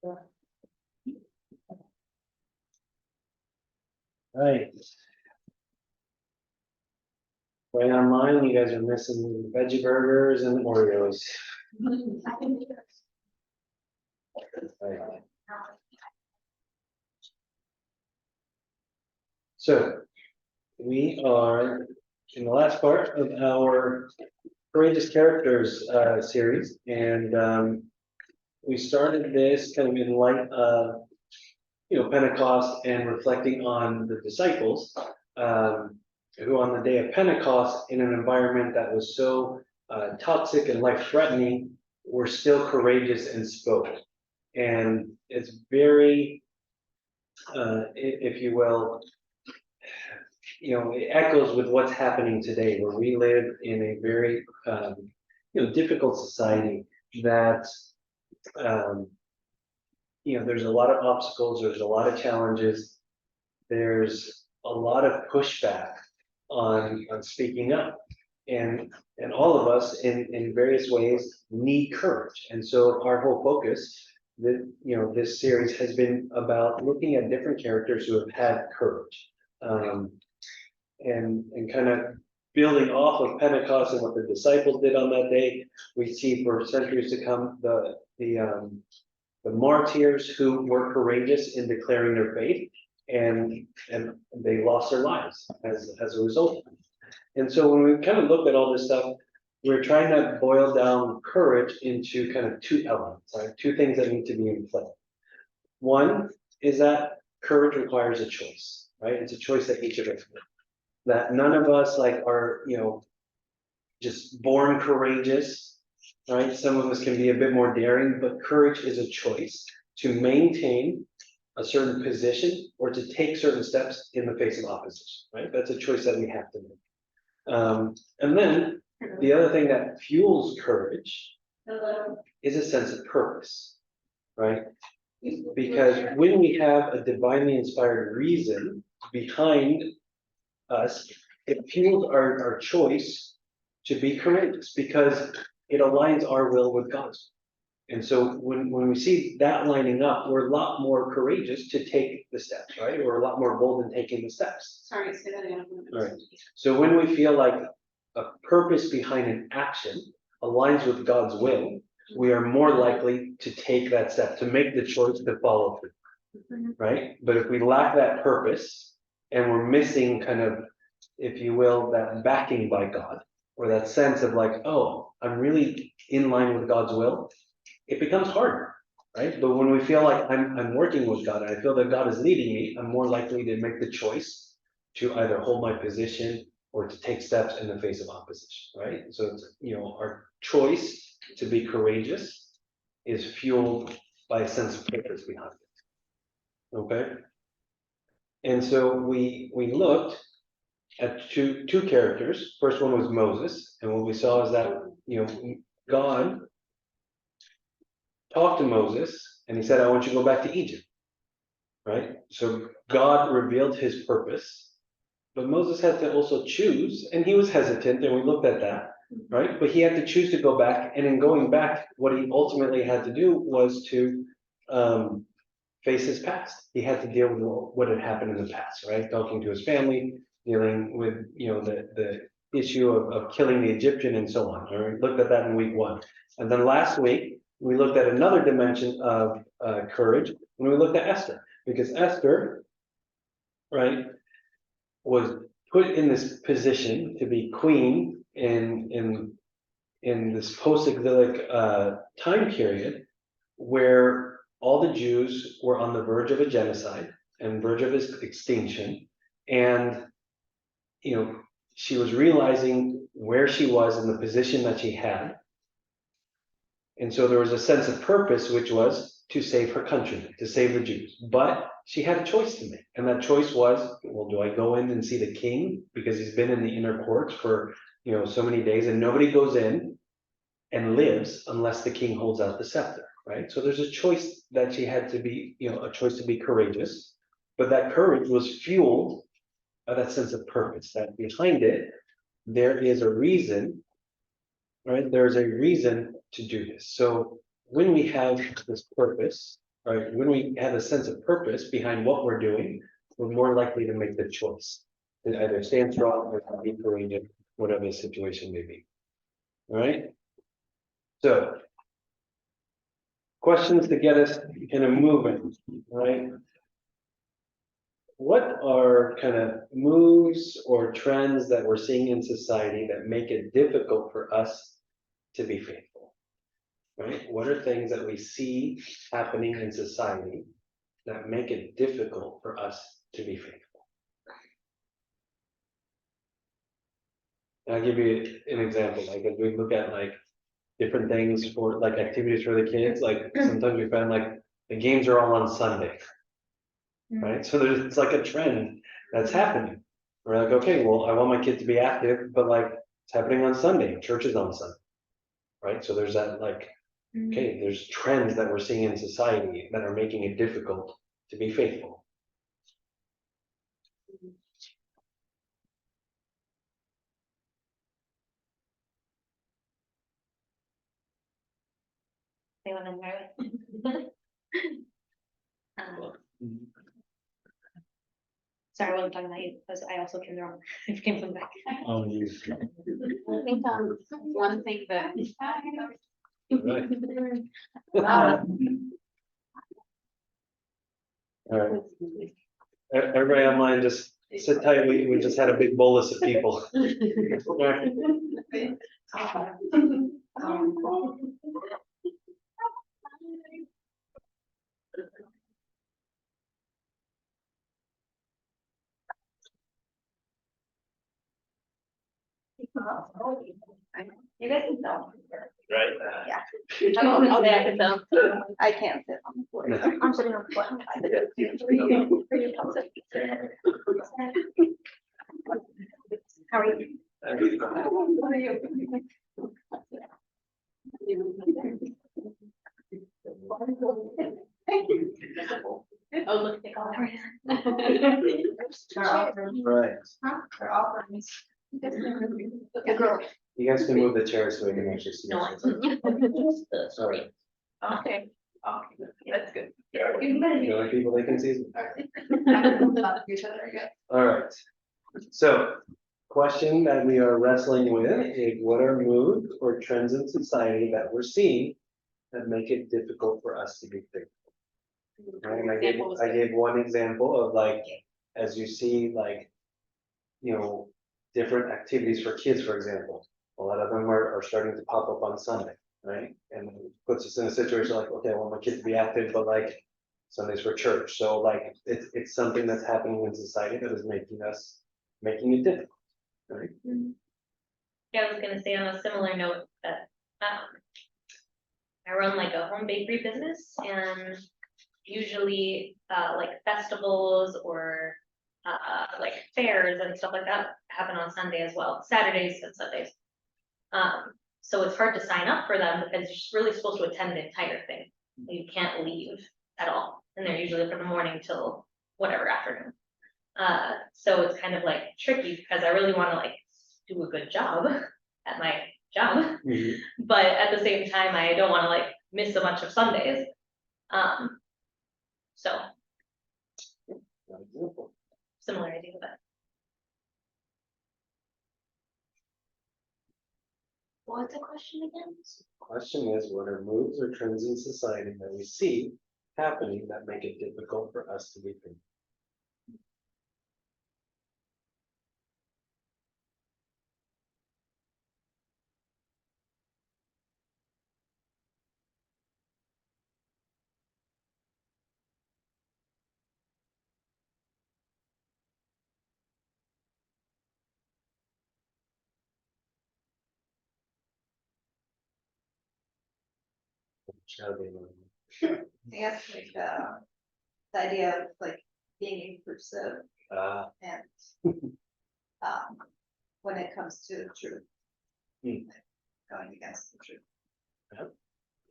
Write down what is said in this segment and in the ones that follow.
Right. Right online, you guys are missing veggie burgers and Oreos. Right. So we are in the last part of our courageous characters series, and we started this kind of in light of Pentecost and reflecting on the disciples who on the day of Pentecost in an environment that was so toxic and life-threatening were still courageous and spoke. And it's very, if you will, it echoes with what's happening today, where we live in a very, difficult society that, there's a lot of obstacles, there's a lot of challenges, there's a lot of pushback on speaking up. And all of us in various ways need courage. And so our whole focus this series has been about looking at different characters who have had courage. And kind of building off of Pentecost and what the disciples did on that day, we see for centuries to come the martyrs who were courageous in declaring their faith, and they lost their lives as a result. And so when we kind of look at all this stuff, we're trying to boil down courage into kind of two elements, right? Two things that need to be in play. One is that courage requires a choice, right? It's a choice that each of us makes. That none of us are, just born courageous, right? Some of us can be a bit more daring, but courage is a choice to maintain a certain position or to take certain steps in the face of opposition, right? That's a choice that we have to make. And then the other thing that fuels courage is a sense of purpose, right? Because when we have a divinely inspired reason behind us, it fuels our choice to be courageous because it aligns our will with God's. And so when we see that lining up, we're a lot more courageous to take the steps, right? We're a lot more bold in taking the steps. Sorry, say that again. All right. So when we feel like a purpose behind an action aligns with God's will, we are more likely to take that step, to make the choice to follow through, right? But if we lack that purpose and we're missing kind of, if you will, that backing by God, or that sense of like, oh, I'm really in line with God's will, it becomes harder, right? But when we feel like I'm working with God and I feel that God is leading me, I'm more likely to make the choice to either hold my position or to take steps in the face of opposition, right? So it's, our choice to be courageous is fueled by a sense of purpose behind it. Okay? And so we looked at two characters. First one was Moses, and what we saw is that God talked to Moses and he said, I want you to go back to Egypt. Right? So God revealed his purpose, but Moses had to also choose, and he was hesitant, and we looked at that, right? But he had to choose to go back, and in going back, what he ultimately had to do was to face his past. He had to deal with what had happened in the past, right? Talking to his family, dealing with the issue of killing the Egyptian and so on. All right? We looked at that in week 1. And then last week, we looked at another dimension of courage, and we looked at Esther. Because Esther, right, was put in this position to be queen in this post-exilic time period where all the Jews were on the verge of a genocide and verge of extinction. And, she was realizing where she was in the position that she had. And so there was a sense of purpose, which was to save her country, to save the Jews. But she had a choice to make. And that choice was, well, do I go in and see the king? Because he's been in the inner courts for, so many days, and nobody goes in and lives unless the king holds out the scepter, right? So there's a choice that she had to be, a choice to be courageous. But that courage was fueled by that sense of purpose, that behind it, there is a reason, right? There's a reason to do this. So when we have this purpose, right? When we have a sense of purpose behind what we're doing, we're more likely to make the choice to either stand strong or to be courageous, whatever the situation may be. All right. So, questions to get us in a movement, right? What are kind of moves or trends that we're seeing in society that make it difficult for us to be faithful? Right? What are things that we see happening in society that make it difficult for us to be faithful? And I'll give you an example. Like if we look at like different things for like activities for the kids, like sometimes we find like the games are all on Sunday, right? So there's it's like a trend that's happening. We're like, okay, well, I want my kid to be active, but like it's happening on Sunday. Church is on Sunday, right? So there's that like, okay, there's trends that we're seeing in society that are making it difficult to be faithful. They want to know. Sorry, I wasn't talking about you, because I also came wrong. I came from back. Oh, you. I think one thing that. Right. All right. Everybody online, just sit tight. We just had a big bolus of people. You guys can tell. Right. Yeah. Oh, yeah, I can tell. I can't sit on the floor. I'm sitting on the floor. How are you? How are you? Oh, look, they call it. Right. They're offerings. You guys can move the chair so we can actually see. No. Sorry. Okay. Oh, that's good. The only people they can see. Each other again. All right. So, question that we are wrestling with is what are moves or trends in society that we're seeing that make it difficult for us to be faithful? Right? And I gave one example of like, as you see, like, you know, different activities for kids, for example. A lot of them are starting to pop up on Sunday, right? And it puts us in a situation like, okay, I want my kid to be active, but like Sundays for church. So like it's something that's happening in society that is making it difficult, right? Yeah, I was gonna say on a similar note that I run like a home bakery business, and usually like festivals or like fairs and stuff like that happen on Sunday as well, Saturdays and Sundays. So it's hard to sign up for them because you're really supposed to attend the entire thing. You can't leave at all, and they're usually from the morning till whatever afternoon. So it's kind of like tricky because I really want to like do a good job at my job, but at the same time I don't want to like miss a bunch of Sundays. So similar idea with that. What's the question again? Question is, what are moves or trends in society that we see happening that make it difficult for us to be faithful? Yes, like the idea of like being inclusive and when it comes to the truth, going against the truth.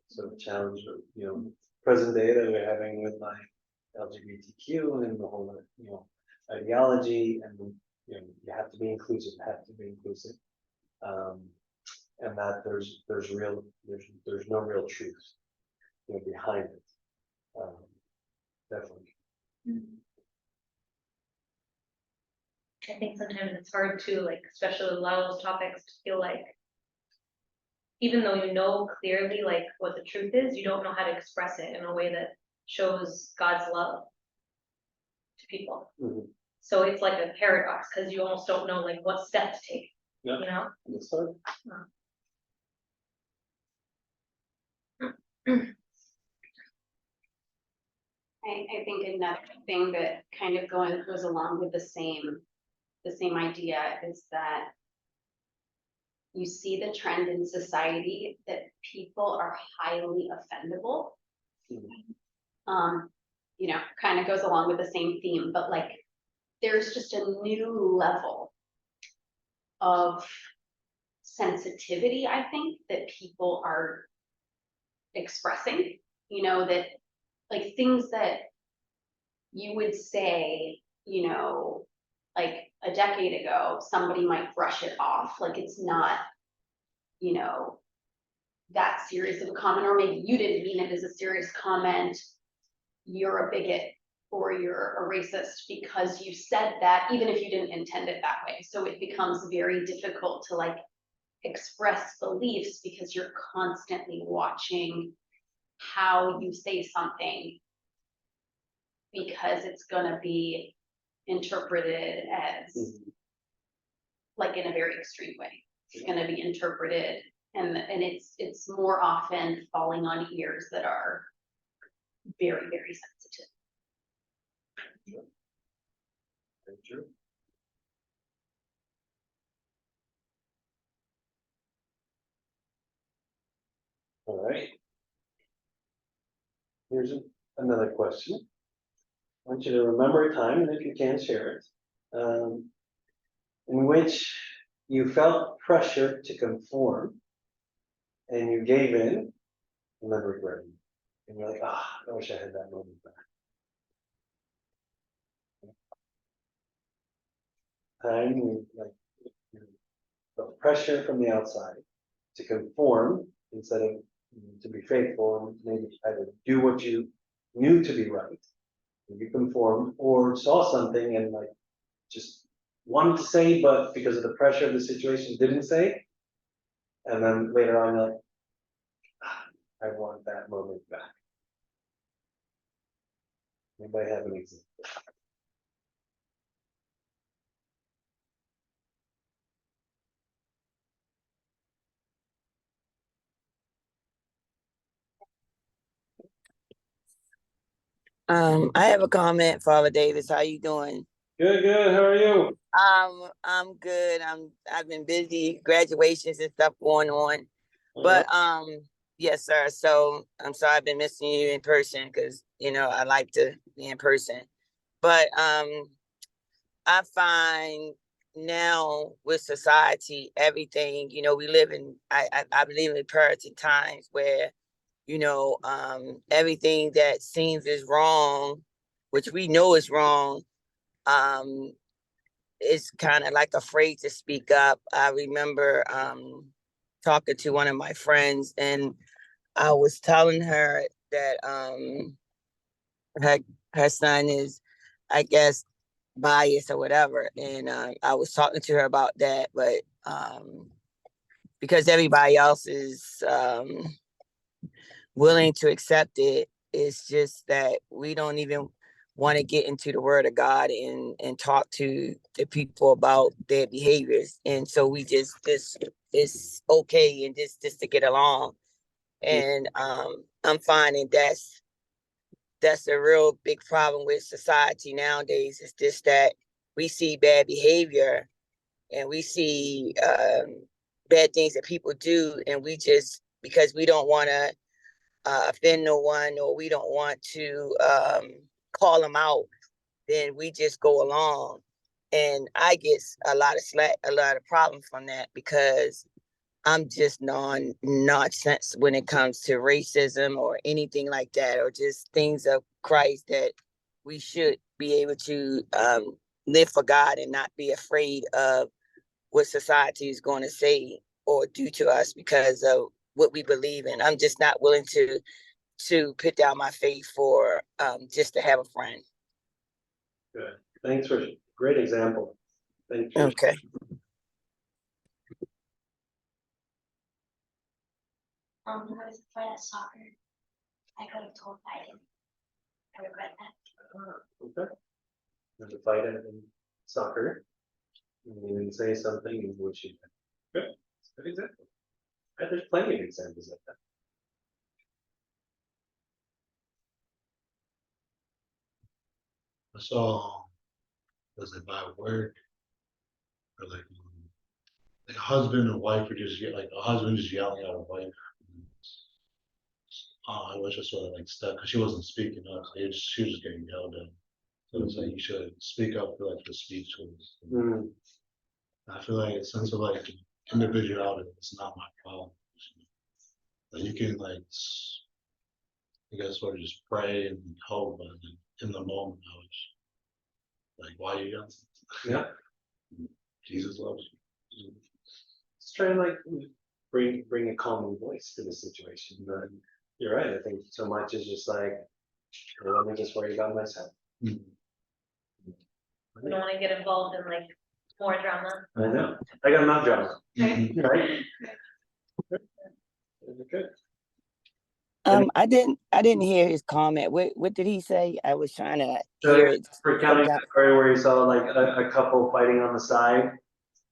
So the challenge of, you know, present day that we're having with like LGBTQ and the whole, you know, ideology and, you know, you have to be inclusive, and that there's no real truth, you know, behind it. Definitely. I think sometimes it's hard to, like, especially with a lot of those topics, to feel like, even though you know clearly like what the truth is, you don't know how to express it in a way that shows God's love to people. Mhm. So it's like a paradox, because you almost don't know like what step to take, Yeah. you know? That's hard. I think another thing that kind of goes along with the same idea is that you see the trend in society that people are highly offendable. You know, kind of goes along with the same theme, but like there's just a new level of sensitivity, I think, that people are expressing, you know, that like things that you would say, you know, like a decade ago, somebody might brush it off, like it's not, you know, that serious of a comment, or maybe you didn't mean it as a serious comment, you're a bigot or you're a racist because you said that, even if you didn't intend it that way. So it becomes very difficult to like express beliefs because you're constantly watching how you say something, because it's gonna be interpreted as like in a very extreme way. It's gonna be interpreted, and it's more often falling on ears that are very, very sensitive. Very true. All right. Here's another question. I want you to remember a time, and if you can, share it, in which you felt pressure to conform and you gave in and then regretted it. And you're like, I wish I had that moment back. Time you like you felt pressure from the outside to conform instead of to be faithful and maybe either do what you knew to be right, and you conformed, or saw something and like just wanted to say, but because of the pressure of the situation didn't say. And then later on, you're like, I want that moment back. Anybody have an example? I have a comment, Father Davis. How you doing? Good, good. How are you? I'm good. I've been busy, graduations and stuff going on. But yes, sir. So I'm sorry I've been missing you in person because I like to be in person. But I find now with society, everything, we live in I believe in parity times where everything that seems is wrong, which we know is wrong, is kind of like afraid to speak up. I remember talking to one of my friends, and I was telling her that her her son is, I guess, biased or whatever, and I was talking to her about that, but because everybody else is willing to accept it. It's just that we don't even want to get into the word of God and talk to the people about their behaviors. And so we just it's okay and just to get along. And I'm finding that's a real big problem with society nowadays. It's just that we see bad behavior and we see bad things that people do, and we just, because we don't want to offend no one, or we don't want to call them out, then we just go along. And I get a lot of slack, a lot of problems from that, because I'm just nonsense when it comes to racism or anything like that, or just things of Christ, that we should be able to live for God and not be afraid of what society is going to say or do to us because of what we believe in. I'm just not willing to to put down my faith for just to have a friend. Good. Thanks for great example. Thank you. Okay. When I was playing at soccer, I could have told Biden. I regret that. Okay. There's a fight in soccer. And you didn't say something in which you. Good. That's a good example. Right, there's plenty of examples like that. I saw, was it by work, or like a husband and wife were just like a husband just yelling at a wife. I wish I saw that like stuff because she wasn't speaking up. So she was just getting yelled at. So it's like you should speak up for like the speech tools. Mm. I feel like a sense of like individuality. It's not my problem. Like you can like, I guess, sort of just pray and hope, but in the moment, I was like, why you yelling? Yeah. Jesus loves you. Let's try and like bring a calming voice to the situation. But you're right. I think so much is just like, well, let me just worry about myself. Mhm. We don't wanna get involved in like more drama. I know. I got enough drama. Mhm. Right? Good. I didn't hear his comment. What did he say? I was trying to So hear it. for counting the story where you saw like a couple fighting on the side,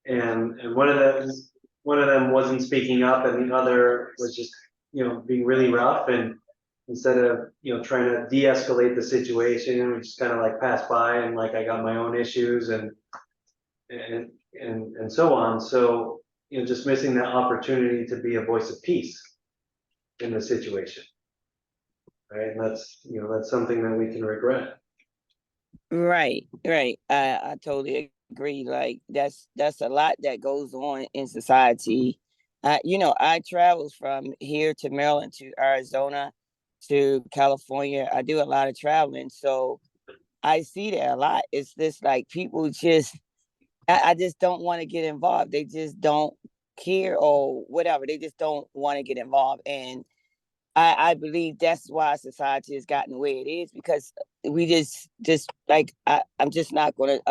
and one of them wasn't speaking up, and the other was just being really rough, and instead of trying to de-escalate the situation, we just kind of like pass by and like I got my own issues and so on. So just missing that opportunity to be a voice of peace in the situation, right? And that's something that we can regret. Right. I totally agree. Like that's a lot that goes on in society. I travel from here to Maryland to Arizona to California. I do a lot of traveling, so I see that a lot. It's just like people just, I just don't want to get involved. They just don't care or whatever. They just don't want to get involved, and I believe that's why society has gotten the way it is because we just like I'm just not going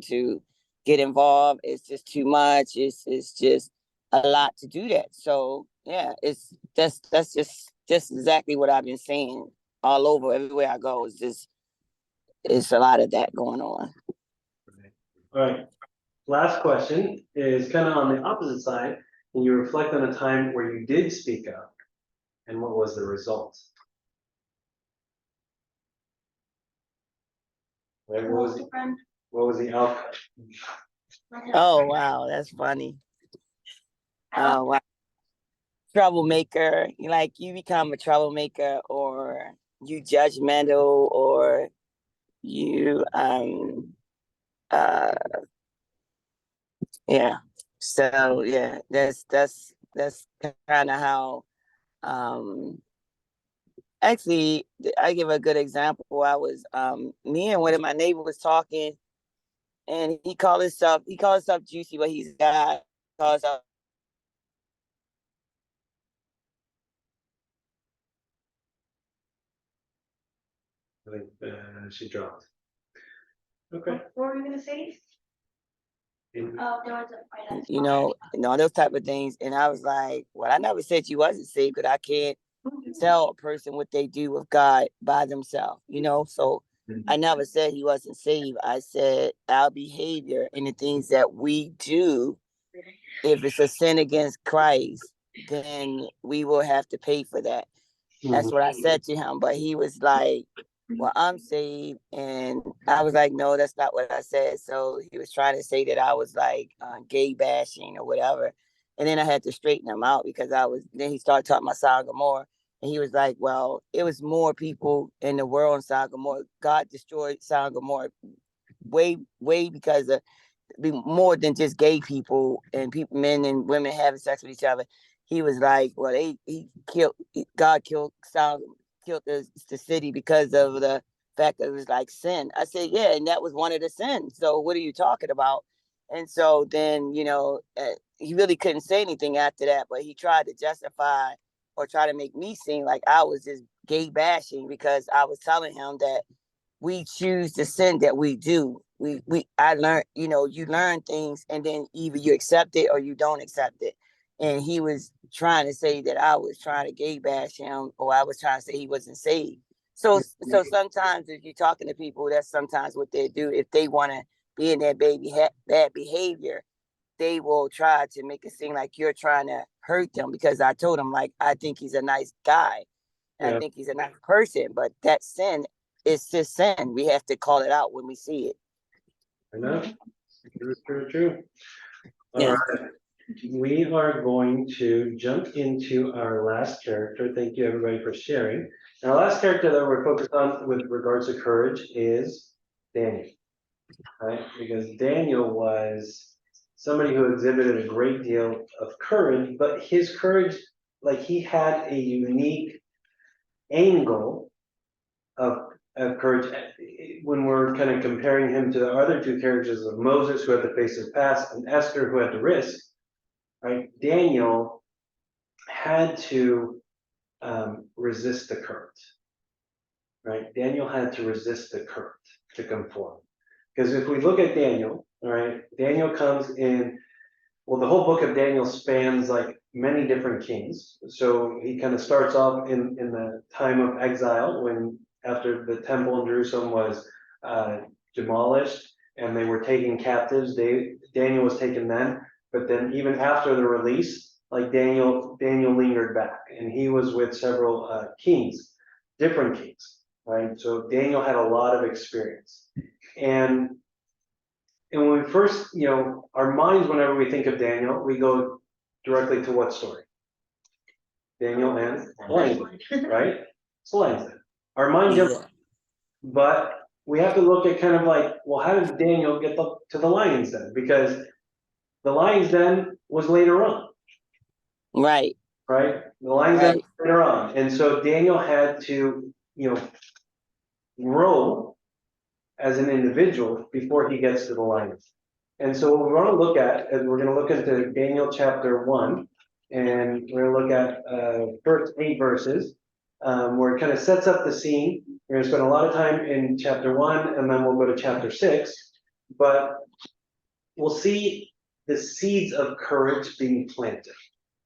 to get involved. It's just too much. It's just a lot to do that. So yeah, that's just exactly what I've been saying all over everywhere I go. It's a lot of that going on. All right. Last question is kind of on the opposite side. Can you reflect on a time where you did speak up and what was the result? Right, what was the outcome? Oh wow, that's funny. Oh wow. Troublemaker, like you become a troublemaker or you judgmental or you uh yeah. So yeah, that's kind of how actually I give a good example. I was me and one of my neighbors was talking and he called himself juicy, but he's got calls up. I think she dropped. Okay. What were you gonna say? In- Oh, there was a fight. And all those type of things. And I was like, well, I never said you wasn't saved, but I can't tell a person what they do with God by themselves, So I never said he wasn't saved. I said our behavior and the things that we do, if it's a sin against Christ, then we will have to pay for that. That's what I said to him. But he was like, well, I'm saved. And I was like, no, that's not what I said. So he was trying to say that I was like gay bashing or whatever. And then I had to straighten him out because then he started talking about Sodom and Gomorrah. And he was like, well, it was more people in the world in Sodom and Gomorrah. God destroyed Sodom and Gomorrah way because of more than just gay people and people, men and women having sex with each other. He was like, well, God killed the city because of the fact that it was like sin. I said, yeah, and that was one of the sins. So what are you talking about? And so then, he really couldn't say anything after that, but he tried to justify or try to make me seem like I was just gay bashing, because I was telling him that we choose the sin that we do. I learned, you learn things and then either you accept it or you don't accept it. And he was trying to say that I was trying to gay bash him, or I was trying to say he wasn't saved. So sometimes if you're talking to people, that's sometimes what they do. If they want to be in their bad behavior, they will try to make it seem like you're trying to hurt them, because I told him, like, I think he's a nice guy. I think he's a nice person, but that sin is just sin. We have to call it out when we see it. I know. True. All Yeah. right. We are going to jump into our last character. Thank you, everybody, for sharing. And our last character that we're focused on with regards to courage is Daniel, right? Because Daniel was somebody who exhibited a great deal of courage, but his courage, like, he had a unique angle of courage. When we're kind of comparing him to the other two characters of Moses, who had to face his past, and Esther, who had to risk, right? Daniel had to resist the current, right? Daniel had to resist the current to conform. Because if we look at Daniel, all right, Daniel comes in, well, the whole book of Daniel spans like many different kings. So he kind of starts off in the time of exile, when after the temple in Jerusalem was demolished and they were taken captives. Daniel was taken then, but then even after the release, like Daniel lingered back, and he was with several kings, different kings, right? So Daniel had a lot of experience, and when we first, our minds, whenever we think of Daniel, we go directly to what story? Daniel and lions, right? It's lions den. Our mind jumps, but we have to look at kind of like, well, how did Daniel get to the lion's den? Because the lion's den was later on. Right. Right? The lion's den was later on. And so Daniel had to, grow as an individual before he gets to the lion's. And so what we're going to look at is we're going to look into Daniel chapter 1, and we're going to look at first 8 verses, where it kind of sets up the scene. We're going to spend a lot of time in chapter 1, and then we'll go to chapter 6. But we'll see the seeds of courage being planted.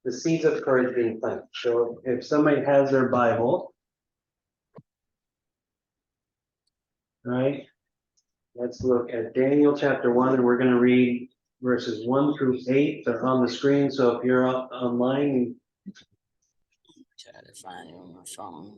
The seeds of courage being planted. So if somebody has their Bible, right? Let's look at Daniel chapter 1, and we're going to read verses 1 through 8. They're on the screen, so if you're online. Try to find it on my phone.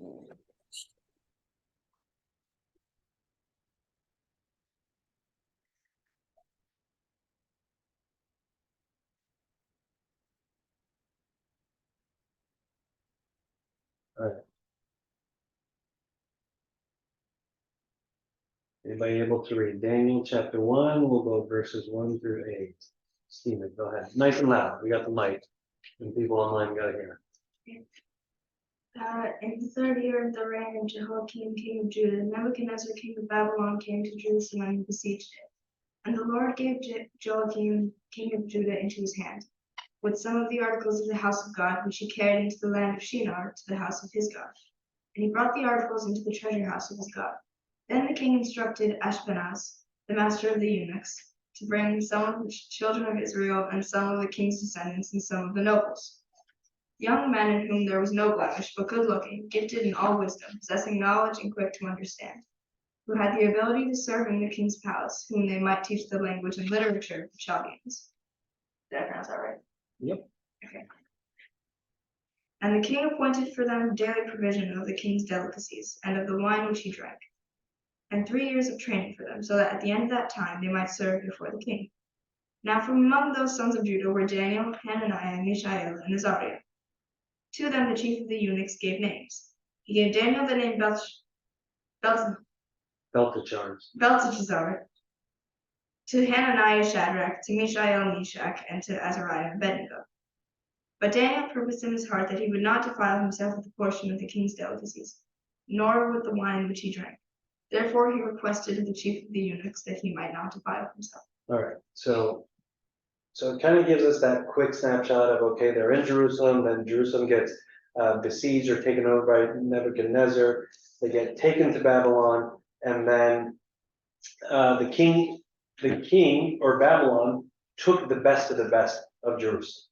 All right. Anybody able to read Daniel chapter 1? We'll go verses 1 through 8. Stephen, go ahead. Nice and loud. We got the mic, and people online got to hear. In the 3rd year of the reign of Jehoiakim, king of Judah, Nebuchadnezzar, king of Babylon, came to Jerusalem and besieged it. And the Lord gave Joachim, king of Judah, into his hand, with some of the articles of the house of God, which he carried into the land of Shinar to the house of his God. And he brought the articles into the treasure house of his God. Then the king instructed Ashpenaz, the master of the eunuchs, to bring some of the children of Israel, and some of the king's descendants, and some of the nobles. Young men in whom there was no blemish, but good-looking, gifted in all wisdom, possessing knowledge and quick to understand, who had the ability to serve in the king's palace, whom they might teach the language and literature of Chaldeans. Did I pronounce that right? Yep. Okay. And the king appointed for them daily provision of the king's delicacies, and of the wine which he drank, and 3 years of training for them, so that at the end of that time they might serve before the king. Now from among those sons of Judah were Daniel, Hananiah, Mishael, and Azariah. To them the chief of the eunuchs gave names. He gave Daniel the name Belteshazzar, to Hananiah Shadrach, to Mishael Meshach, and to Azariah Abednego. But Daniel purposed in his heart that he would not defile himself with the portion of the king's delicacies, nor with the wine which he drank. Therefore he requested of the chief of the eunuchs that he might not defile himself. All right, so it kind of gives us that quick snapshot of, okay, they're in Jerusalem, then Jerusalem gets besieged or taken over by Nebuchadnezzar. They get taken to Babylon, and then the king or Babylon took the best of Jerusalem,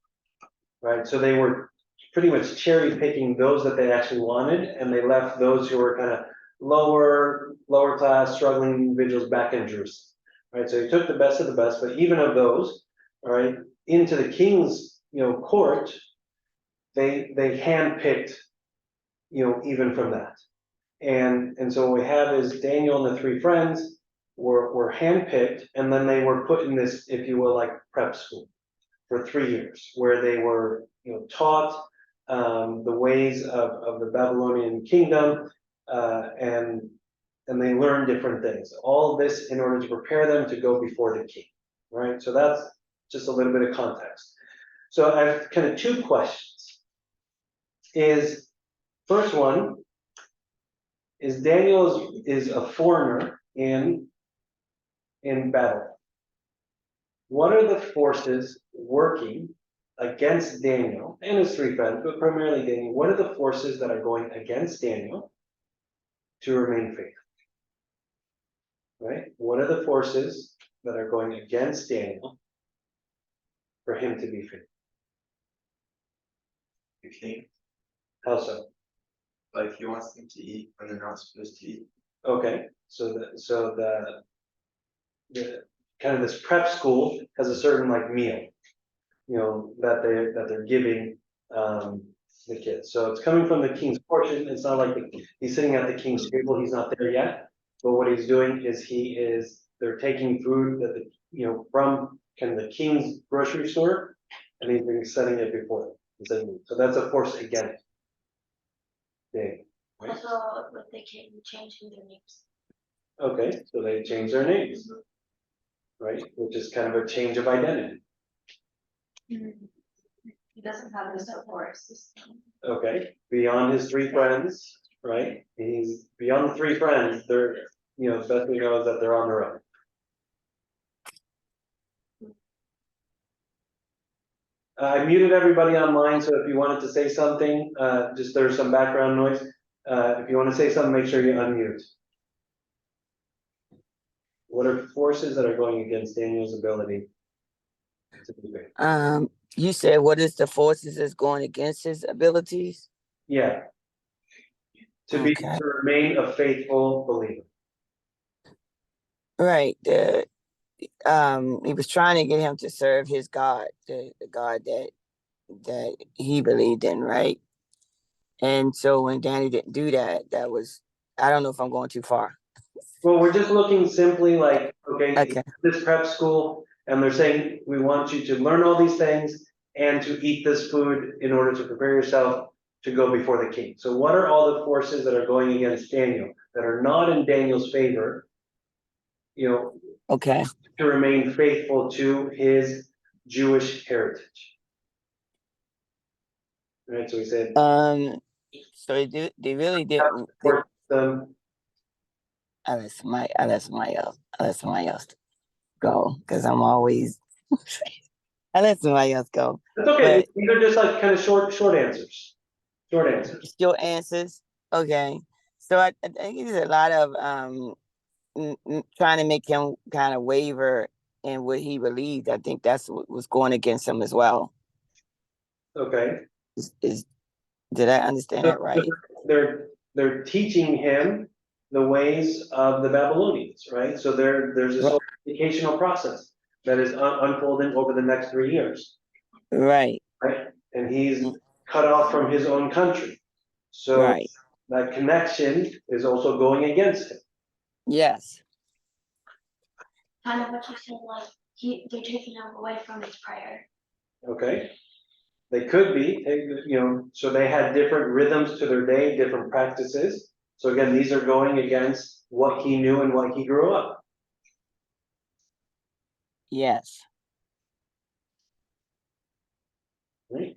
right? So they were pretty much cherry picking those that they actually wanted, and they left those who were kind of lower class, struggling individuals back in Jerusalem, right? So he took the best of the best, but even of those, all right, into the king's, court, they handpicked, even from that. And so what we have is Daniel and the three friends were handpicked, and then they were put in this, if you will, like prep school for 3 years, where they were, taught the ways of the Babylonian kingdom, and they learned different things. All of this in order to prepare them to go before the king, right? So that's just a little bit of context. So I have kind of two questions. First one is Daniel is a foreigner in Babylon. What are the forces working against Daniel and his three friends, but primarily Daniel? What are the forces that are going against Daniel to remain faithful? Right? What are the forces that are going against Daniel for him to be faithful? The king, How so? like he wants them to eat when they're not supposed to eat. Okay, so the kind of this prep school has a certain like meal, that they're giving the kids. So it's coming from the king's portion. It's not like he's sitting at the king's table. He's not there yet. But what he's doing is they're taking food that from kind of the king's grocery store, and he's been setting it before them. So that's a force against Daniel. Also, with the king changing their names. Okay, so they change their names, right? Which is kind of a change of identity. He doesn't have the support system. Okay, beyond his three friends, right? He's beyond the three friends. They're, the best we know is that they're on their own. I muted everybody online, so if you wanted to say something, just there's some background noise. If you want to say something, make sure you unmute. What are forces that are going against Daniel's ability to be faithful? You said what is the forces that's going against his abilities? Yeah. To remain a faithful believer. Right. He was trying to get him to serve his God, the God that he believed in, right? And so when Danny didn't do that, I don't know if I'm going too far. Well, we're just looking simply like, Okay. This prep school, and they're saying, we want you to learn all these things and to eat this food in order to prepare yourself to go before the king. So what are all the forces that are going against Daniel that are not in Daniel's favor, Okay. to remain faithful to his Jewish heritage? Right, so we said. So they really didn't. I let somebody else go because I'm always. I let somebody else go. That's okay. These are just like kind of short answers. Short answers. Short answers. Okay. So I think there's a lot of trying to make him kind of waver in what he believed. I think that's what was going against him as well. Okay. Did I understand that right? They're teaching him the ways of the Babylonians, right? So there's this whole educational process that is unfolding over the next 3 years. Right. Right. And he's cut off from his own country. So that connection is also going against him. Yes. Kind of what you said, like they're taking him away from his prayer. Okay. They could be, so they had different rhythms to their day, different practices. So again, these are going against what he knew and what he grew up. Yes. Right.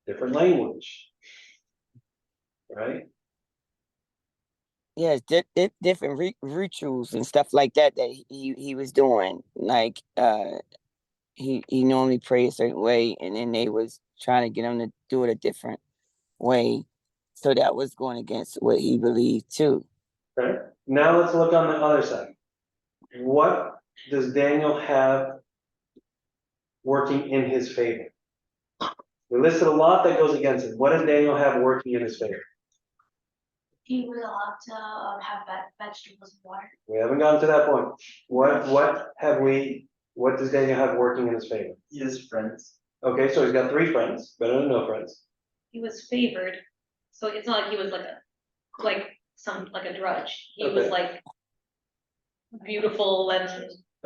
Different language. Right. Yes, different rituals and stuff like that he was doing. Like he normally prayed a certain way, and then they was trying to get him to do it a different way. So that was going against what he believed too. Okay, now let's look on the other side. What does Daniel have working in his favor? We listed a lot that goes against it. What does Daniel have working in his favor? He was allowed to have vegetables and water. We haven't gotten to that point. What does Daniel have working in his favor? He has friends. Okay, so he's got 3 friends, better than no friends. He was favored, so it's not like he was like a drudge. He was Okay. like beautiful and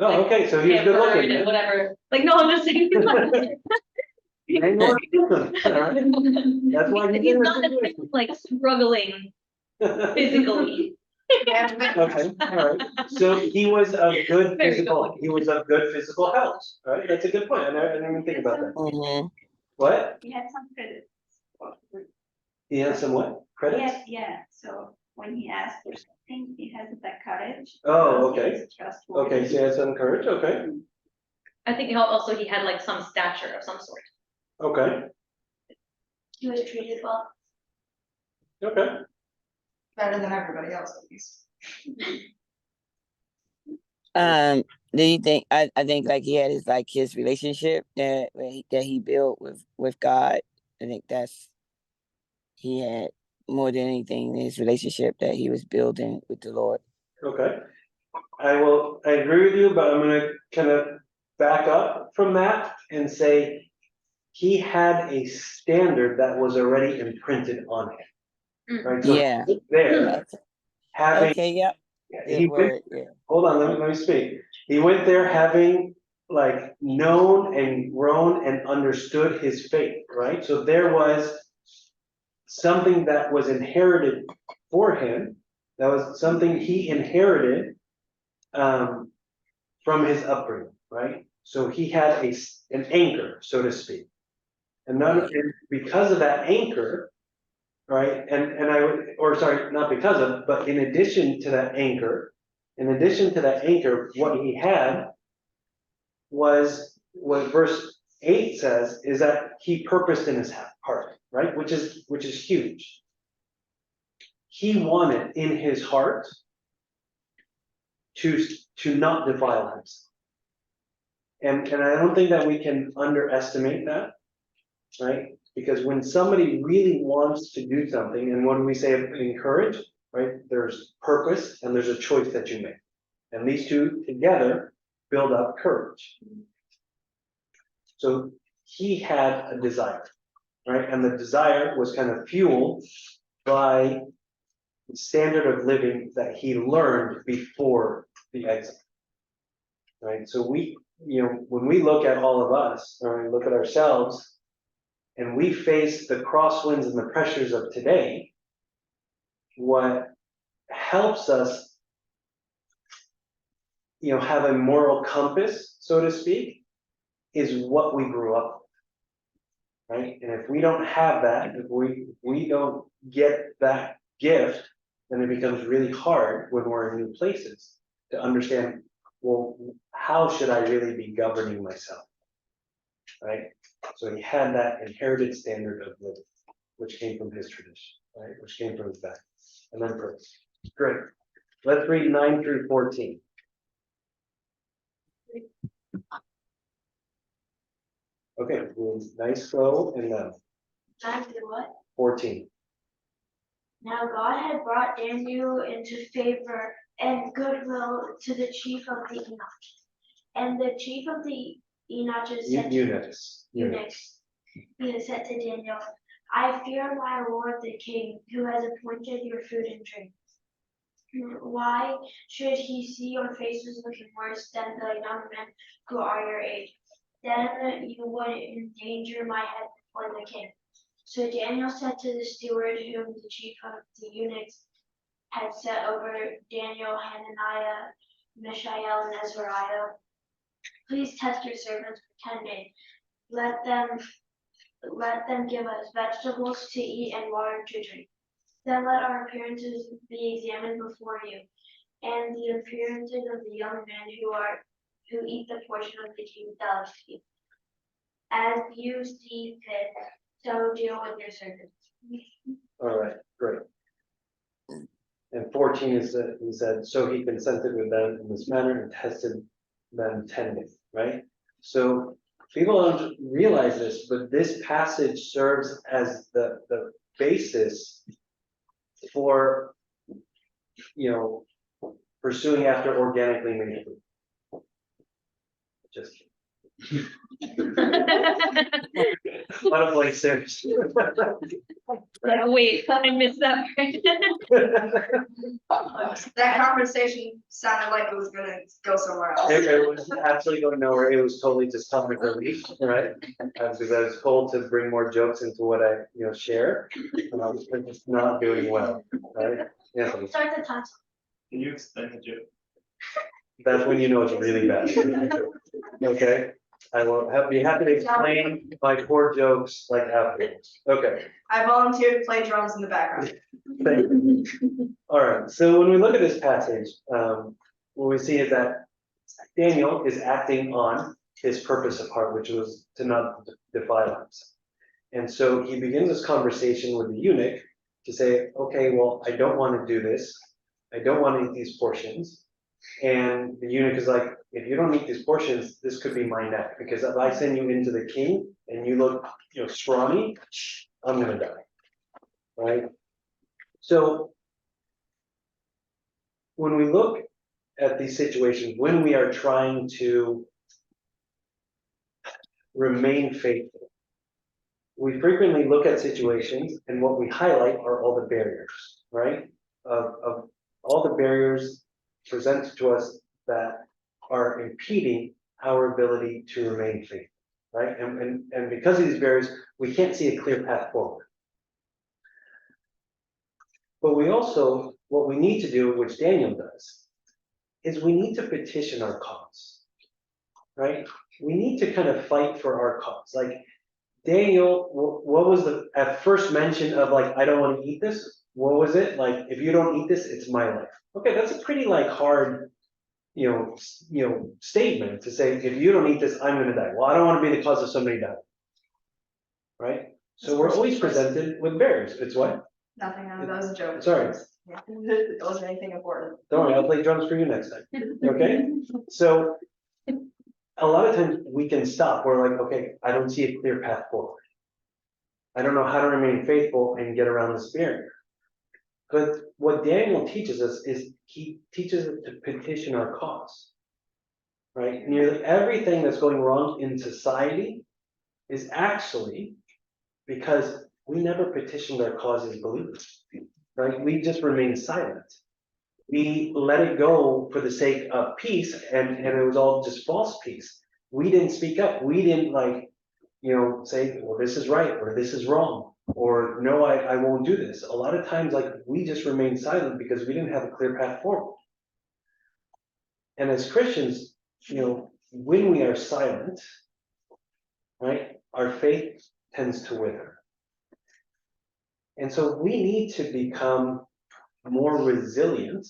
Oh, okay, so he was good pampered looking. and then. whatever. Like, no, I'm just saying. Daniel was good. All right. That's why he's He's in this not situation. like struggling physically. Okay, all right. So he was of good Very physical, he was of good physical health, right? That's a good point. I didn't even think about that. Mm-hmm. What? He had some credit. He had some what? Credits? Yeah, so when he asked for something, he has that courage. Oh, because okay. he's trustworthy. Okay, so he had some courage, okay, I think also he had like some stature of some sort. okay, He was treated well. okay. Better than everybody else, at least. Do you think I think like he had his relationship that he built with God. I think he had more than anything his relationship that he was building with the Lord. Okay. I agree with you, but I'm gonna kind of back up from that and say he had a standard that was already imprinted on him, right? So Yeah. there, having, Okay. Yep. he Good went, word. Yeah. hold on, let me speak. He went there having like known and grown and understood his faith, right? So there was something that was inherited for him. That was something he inherited from his upbringing, right? So he had an anchor, so to speak. And because of that anchor, right? Not because of, but in addition to that anchor, what he had was what verse 8 says is that he purposed in his heart, right? Which is huge. He wanted in his heart to not defile himself. And I don't think that we can underestimate that, right? Because when somebody really wants to do something, and what do we say encourage, right? There's purpose and there's a choice that you make. And these two together build up courage. So he had a desire, right? And the desire was kind of fueled by the standard of living that he learned before the exile, right? So when we look at all of us, or we look at ourselves, and we face the crosswinds and the pressures of today, what helps us, have a moral compass, so to speak, is what we grew up with, right? And if we don't have that, if we don't get that gift, then it becomes really hard when we're in new places to understand, well, how should I really be governing myself, right? So he had that inherited standard of living, which came from his tradition, right? Which came from his back. And then purpose. Great. Let's read 9 through 14. Okay, nice flow and then 9 through what? 14. Now God had brought Daniel into favor and goodwill to the chief of the eunuchs. And the chief of the eunuchs said Eunuchs. he said to Daniel, I fear my lord the king, who has appointed your food and drink. Why should he see your faces looking worse than the young men who are your age? Then you would endanger my head before the king. So Daniel said to the steward, whom the chief of the eunuchs had set over Daniel, Hananiah, Mishael, and Azariah, please test your servants for 10 days. Let them give us vegetables to eat and water to drink. Then let our appearances be examined before you, and the appearances of the young men who eat the portion of the king's delicacy. as you see fit, so deal with your servants. All right, great. And 14 is that he said, so he consented with them in this manner and tested them 10 days, right? So people don't realize this, but this passage serves as the basis for, pursuing after organically made food. Just kidding. A lot of like serious. Wait, I missed that part. That conversation sounded like it was gonna go somewhere else. It was absolutely going nowhere. It was totally just comic relief, right? Because I was told to bring more jokes into what I, share. And I was just not doing well, right? Yeah, Start the talk. Can you explain the joke? that's when you know it's really bad. Okay? I will be happy to explain my poor jokes like afterwards. Okay. I volunteered to play drums in the background. Thank you. All right, so when we look at this passage, what we see is that Daniel is acting on his purpose of heart, which was to not defile himself. And so he begins this conversation with the eunuch to say, okay, well, I don't want to do this. I don't want to eat these portions. And the eunuch is like, if you don't eat these portions, this could be my neck. Because if I send you into the king and you look, scrawny, I'm going to die. Right? So when we look at these situations, when we are trying to remain faithful, we frequently look at situations and what we highlight are all the barriers, right? Of all the barriers presented to us that are impeding our ability to remain faithful, right? And because of these barriers, we can't see a clear path forward. But we also, what we need to do, which Daniel does, is we need to petition our cause, right? We need to kind of fight for our cause. Like Daniel, what was the at first mention of like, I don't want to eat this? What was it? Like, if you don't eat this, it's my life. Okay, that's a pretty like hard, statement to say, if you don't eat this, I'm gonna die. Well, I don't want to be the cause of somebody dying. Right? So we're always presented with barriers. It's what? Nothing, that was a joke. Sorry. Yeah, it wasn't anything important. Don't worry, I'll play drums for you next time. Okay? So a lot of times we can stop. We're like, okay, I don't see a clear path forward. I don't know how to remain faithful and get around this barrier. But what Daniel teaches us is he teaches us to petition our cause. Right? Nearly everything that's going wrong in society is actually because we never petitioned our cause as believers. Right? We just remained silent. We let it go for the sake of peace, and it was all just false peace. We didn't speak up. We didn't say, well, this is right, or this is wrong, or no, I won't do this. A lot of times, we just remained silent because we didn't have a clear path forward. And as Christians, when we are silent, right, our faith tends to wither. And so we need to become more resilient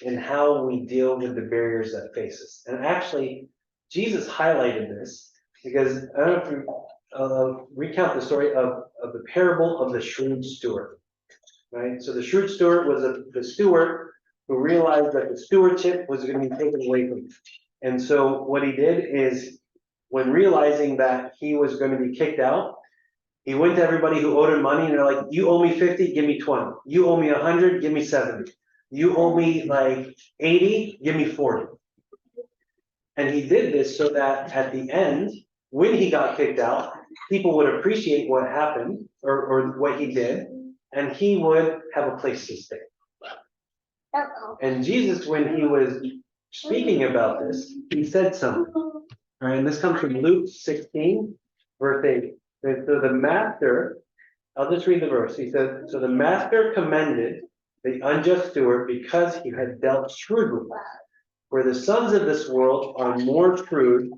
in how we deal with the barriers that face us. And actually, Jesus highlighted this because I don't know if you recount the story of the parable of the shrewd steward. Right? So the shrewd steward was the steward who realized that the stewardship was going to be taken away from him. And so what he did is, when realizing that he was going to be kicked out, he went to everybody who owed him money and they're like, you owe me 50, give me 20. You owe me 100, give me 70. You owe me like 80, give me 40. And he did this so that at the end, when he got kicked out, people would appreciate what happened or what he did, and he would have a place to stay. And Jesus, when he was speaking about this, he said something. All right, and this comes from Luke 16, verse 8. So the master, I'll just read the verse. He said, so the master commended the unjust steward because he had dealt shrewdly. For the sons of this world are more shrewd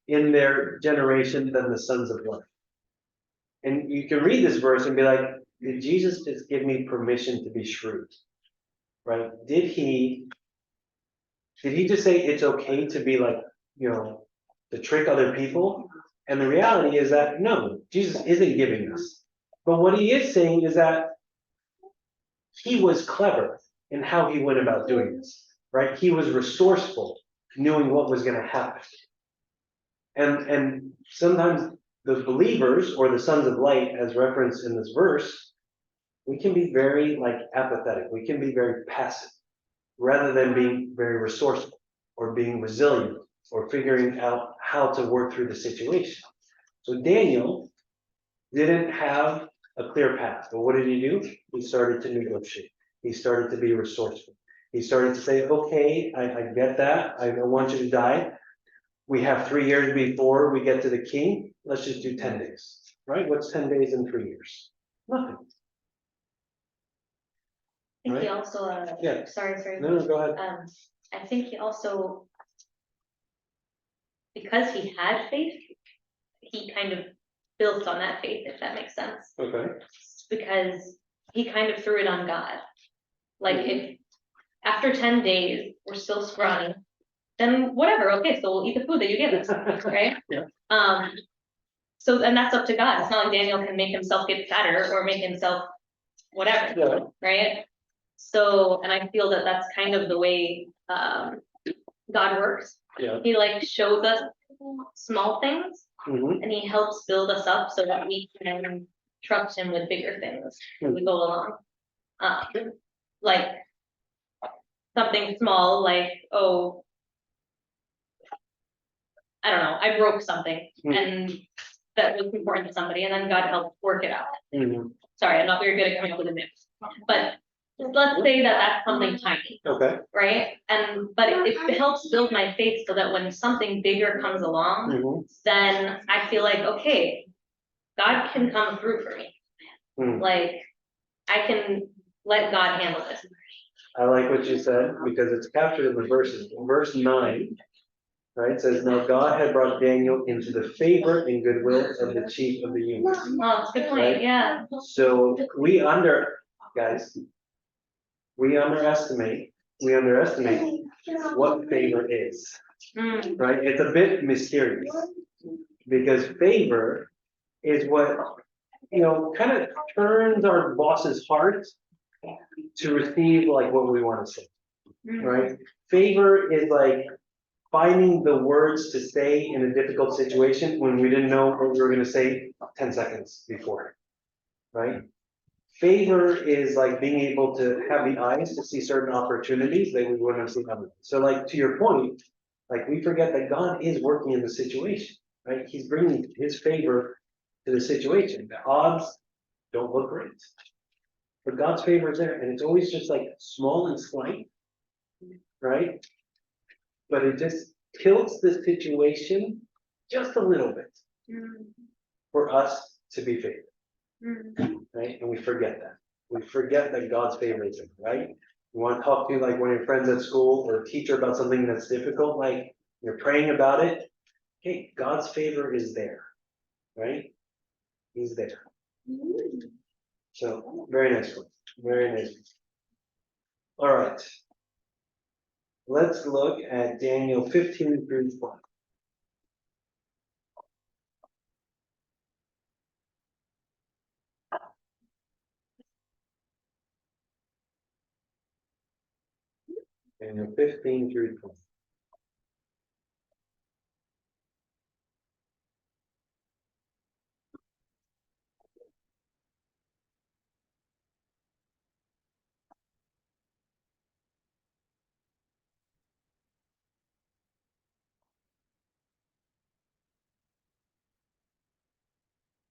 in their generation than the sons of light. And you can read this verse and be like, did Jesus just give me permission to be shrewd? Right? Did he just say it's okay to be like, to trick other people. And the reality is that, no, Jesus isn't giving us. But what he is saying is that he was clever in how he went about doing this, right? He was resourceful, knowing what was going to happen. And sometimes the believers or the sons of light, as referenced in this verse, we can be very like apathetic. We can be very passive rather than being very resourceful or being resilient or figuring out how to work through the situation. So Daniel didn't have a clear path, but what did he do? He started to negotiate. He started to be resourceful. He started to say, okay, I get that. I don't want you to die. We have 3 years before we get to the king. Let's just do 10 days, right? What's 10 days in 3 years? Nothing. I think he Right. also, Yeah. sorry. No, go ahead. I think he also, because he had faith, he kind of built on that faith, if that makes sense. Okay. Because he kind of threw it on God. Like if after 10 days we're still scrawny, then whatever, okay, so we'll eat the food that you give us, right? Yeah. So and that's up to God. It's not like Daniel can make himself get fatter or make himself whatever, Yeah. right? So, and I feel that that's kind of the way God works. Yeah. He like shows us small things Mm-hmm. and he helps build us up so that we can trust him with bigger things as we go along. Like something small, like, oh, I don't know, I broke something and that was important to somebody, and then God helped work it out. Mm-hmm. Sorry, I'm not very good at coming up with a mix, but let's say that that's something tiny, Okay. right? But it helps build my faith so that when something bigger comes along, Mm-hmm. then I feel like, okay, God can come through for me. Mm. Like, I can let God handle this. I like what you said because it's captured in the verses. Verse 9, right, it says, now God had brought Daniel into the favor and goodwill of the chief of the eunuchs. Oh, that's a good point, Right. yeah. So we underestimate what favor is, Mm, right? It's a bit mysterious because favor is what, kind of turns our boss's heart to receive like what we want to say, right? Favor is like finding the words to say in a difficult situation when we didn't know what we were going to say 10 seconds before, right? Favor is like being able to have the eyes to see certain opportunities that we wouldn't have seen otherwise. So like to your point, like we forget that God is working in the situation, right? He's bringing his favor to the situation. The odds don't look great, but God's favor is there, and it's always just like small and slight, right? But it just tilts the situation just a little bit for us to be favored, right? And we forget that. We forget that God's favor is there, right? You want to talk to like one of your friends at school or a teacher about something that's difficult, like you're praying about it. Okay, God's favor is there, right? He's there. So very nice one. Very nice one. All right. Let's look at Daniel 15 through 20. Daniel 15 through 20.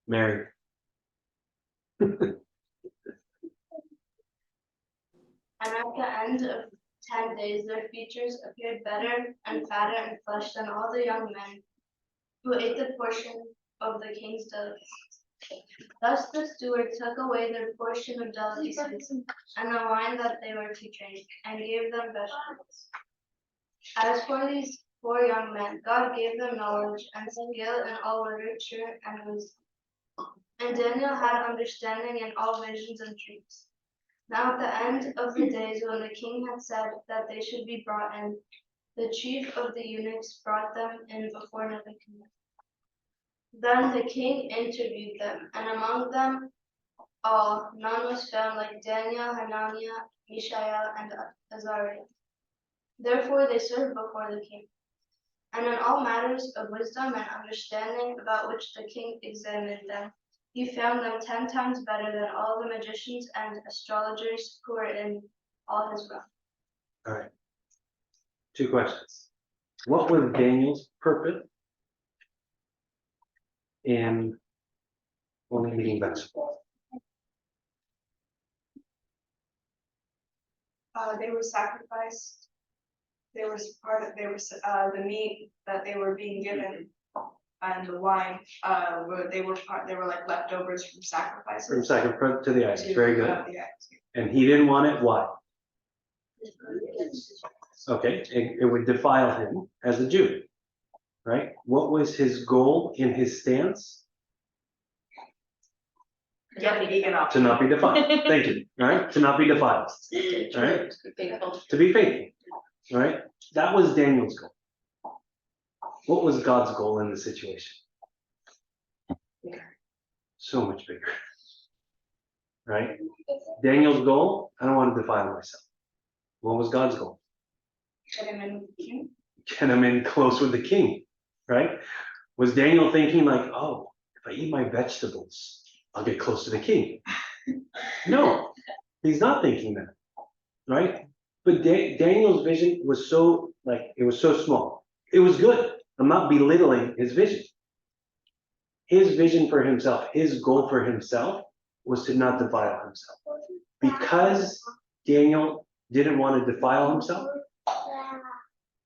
Mary. And at the end of 10 days, their features appeared better and fatter in flesh than all the young men who ate the portion of the king's delicacies. Thus the steward took away their portion of delicacies and the wine that they were to drink, and gave them vegetables. As for these 4 young men, God gave them knowledge and skill in all literature and wisdom. And Daniel had understanding in all visions and dreams. Now at the end of the days when the king had said that they should be brought in, The chief of the eunuchs brought them in before Nebuchadnezzar. Then the king interviewed them, and among them all, none was found like Daniel, Hananiah, Mishael, and Azariah. Therefore they served before the king. And in all matters of wisdom and understanding about which the king examined them, he found them 10 times better than all the magicians and astrologers who were in all his realm. All right. 2 questions. What was Daniel's purpose in only eating vegetables? They were sacrificed. There was part of, the meat that they were being given and the wine, they were like leftovers from sacrifices. From sacrifice to the idols. to, Very good. the idols. And he didn't want it. Why? Okay, it would defile him as a Jew, right? What was his goal in his stance? Yeah, the vegan option. To not be defiled. Thank you. Right? To not be defiled. Right? Faithful. To be faithful. Right? That was Daniel's goal. What was God's goal in the situation? So much bigger. Right? Daniel's goal, I don't want to defile myself. What was God's goal? Get him in with the king. Get him in close with the king, right? Was Daniel thinking like, oh, if I eat my vegetables, I'll get close to the king? No, he's not thinking that, right? But Daniel's vision was so, it was so small. It was good. I'm not belittling his vision. His vision for himself, his goal for himself was to not defile himself. Because Daniel didn't want to defile himself,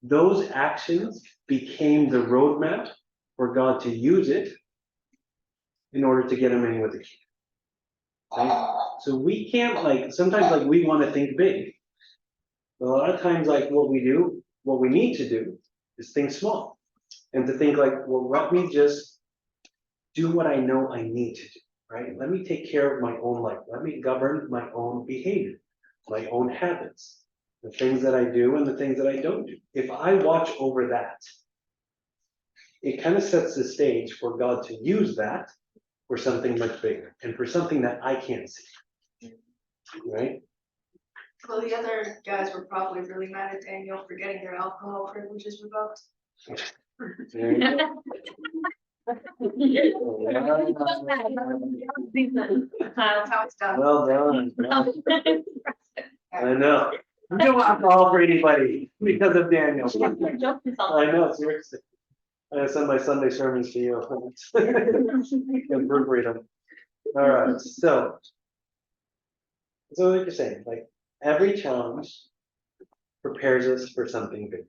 those actions became the roadmap for God to use it in order to get him in with the king. Right? So we can't sometimes we want to think big. But a lot of times what we need to do is think small. And to think well, let me just do what I know I need to do, right? Let me take care of my own life. Let me govern my own behavior, my own habits. The things that I do and the things that I don't do. If I watch over that, it kind of sets the stage for God to use that for something much bigger and for something that I can't see. Right? Well, the other guys were probably really mad at Daniel for getting their alcohol privileges revoked. There you go. That's how it's done. Well done. I know. No alcohol for anybody because of Daniel. I know, seriously. I send my Sunday sermons to you. You can proofread them. All right, so like you're saying, every challenge prepares us for something big.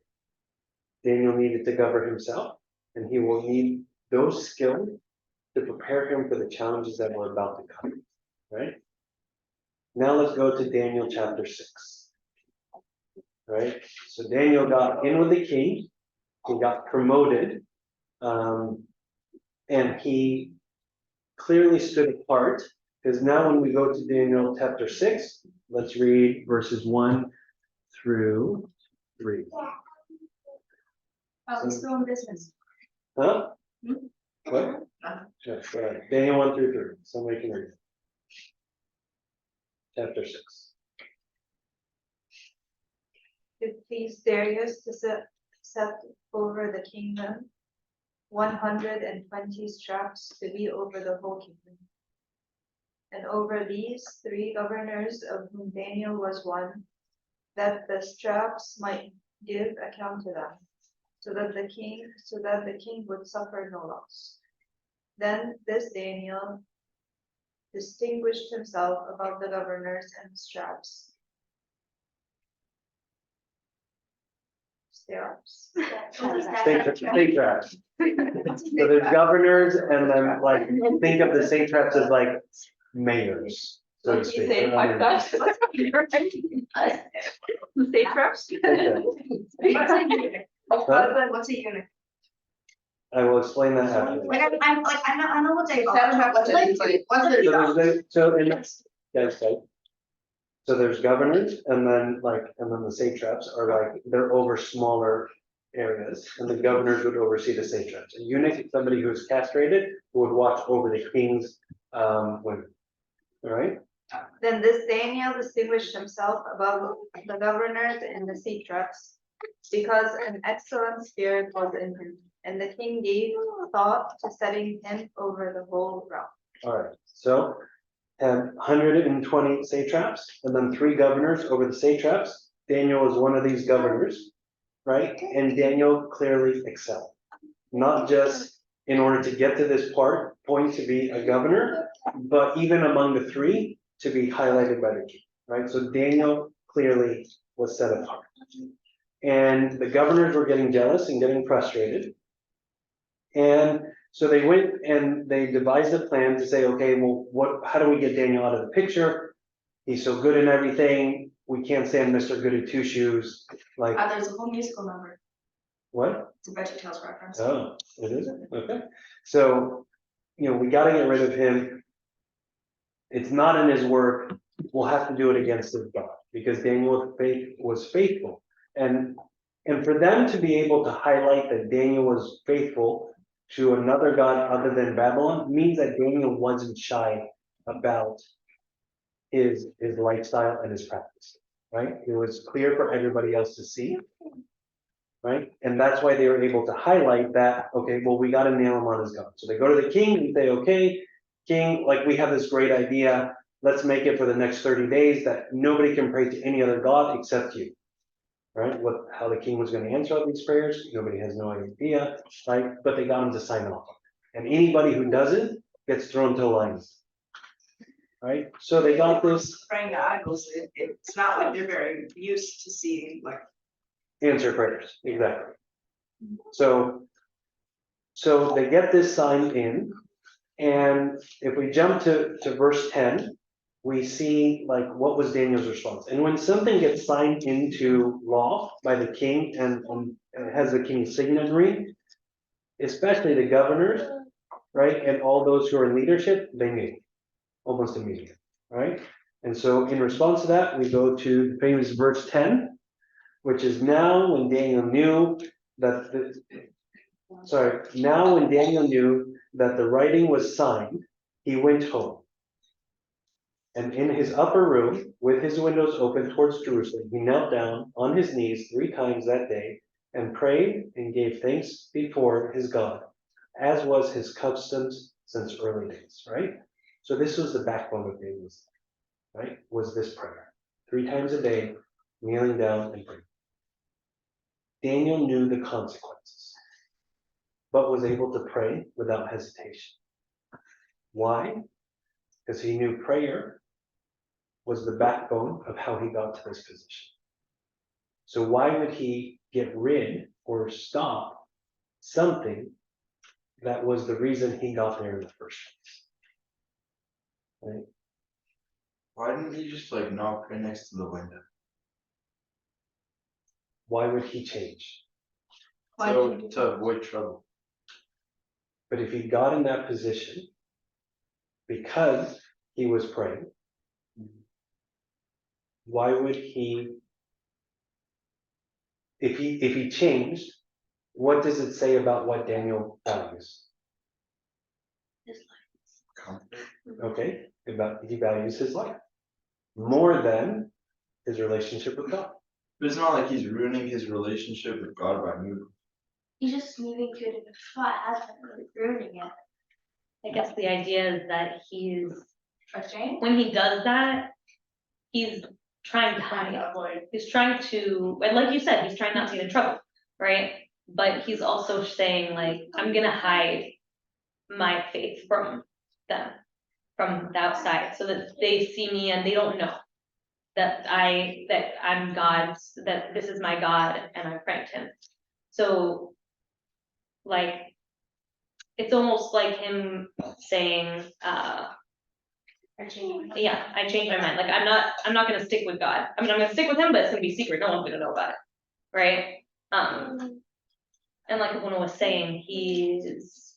Daniel needed to govern himself, and he will need those skills to prepare him for the challenges that were about to come. Right? Now let's go to Daniel chapter 6. Right? So Daniel got in with the king, he got promoted, and he clearly stood apart, because now when we go to Daniel chapter 6, let's read verses 1 through 3. Oh, he's still in business. Huh? Hmm? What? Nothing. Yeah, go ahead. Daniel 1 through 3. Somebody can read it. Chapter 6. It pleased Darius to set over the kingdom 120 straps to be over the whole kingdom. And over these 3 governors, of whom Daniel was one, that the straps might give account to them, so that the king would suffer no loss. Then this Daniel distinguished himself above the governors and straps. Satraps. So there's governors, and then think of the satraps as mayors, so to speak. You know what I mean? Satraps? Okay. What's a eunuch? I will explain that after. I know what they are. What's it? So in this, guys, So there's governors and then the satraps are like, they're over smaller areas and the governors would oversee the satraps. A eunuch is somebody who is castrated, who would watch over the king's women. All right? Then this Daniel distinguished himself above the governors and the satraps, because an excellent spirit was in him, and the king gave thought to setting him over the whole realm. All right, so 120 satraps and then 3 governors over the satraps. Daniel was one of these governors, right? And Daniel clearly excelled, not just in order to get to this point to be a governor, but even among the 3 to be highlighted by the king, right? So Daniel clearly was set apart. And the governors were getting jealous and getting frustrated. And so they went and they devised a plan to say, okay, well, how do we get Daniel out of the picture? He's so good in everything. We can't stand Mr. Goody Two Shoes. Like, There's a whole musical number. what? It's a VeggieTales reference. Oh, it is? Okay. So, we got to get rid of him. It's not in his work. We'll have to do it against his God because Daniel was faithful. And for them to be able to highlight that Daniel was faithful to another God other than Babylon means that Daniel wasn't shy about his lifestyle and his practice, right? It was clear for everybody else to see, right? And that's why they were able to highlight that, okay, well, we got to nail him on his God. So they go to the king and say, okay, king, like we have this great idea. Let's make it for the next 30 days that nobody can pray to any other God except you. Right? How the king was going to answer all these prayers, nobody has no idea, right? But they got him to sign off. And anybody who doesn't gets thrown to the lions. Right? So they got this. Praying to idols, it's not like they're very used to seeing like. Answer prayers, exactly. So they get this signed in, and if we jump to verse 10, we see like what was Daniel's response. And when something gets signed into law by the king and has the king's signet, especially the governors, right, and all those who are in leadership, they knew almost immediately, right? And so in response to that, we go to the famous verse 10, which is now when Daniel knew that the writing was signed, he went home. And in his upper room, with his windows open towards Jerusalem, he knelt down on his knees 3 times that day and prayed and gave thanks before his God, as was his customs since early days, right? So this was the backbone of Daniel's, right? Was this prayer. 3 times a day, kneeling down and praying. Daniel knew the consequences, but was able to pray without hesitation. Why? Because he knew prayer was the backbone of how he got to this position. So why would he get rid or stop something that was the reason he got there in the first place? Right? Why didn't he just like knock right next to the window? Why would he change? To avoid trouble. But if he got in that position because he was praying, why would he, if he changed, what does it say about what Daniel values? Comfort. Okay, he values his life more than his relationship with God. But it's not like he's ruining his relationship with God by moving. He's just moving to a different spot, hasn't really ruining it. I guess the idea is that Ashamed? when he does that, he's trying to hide. He's trying to, and like you said, he's trying not to get in trouble, right? But he's also saying like, I'm gonna hide my faith from them, from the outside, so that they see me and they don't know that I'm God's, that this is my God and I'm praying to him. So like, it's almost like him saying, I changed. yeah, I changed my mind. Like I'm not gonna stick with God. I mean, I'm gonna stick with him, but it's gonna be secret. No one's gonna know about it, right? And like Una was saying, he's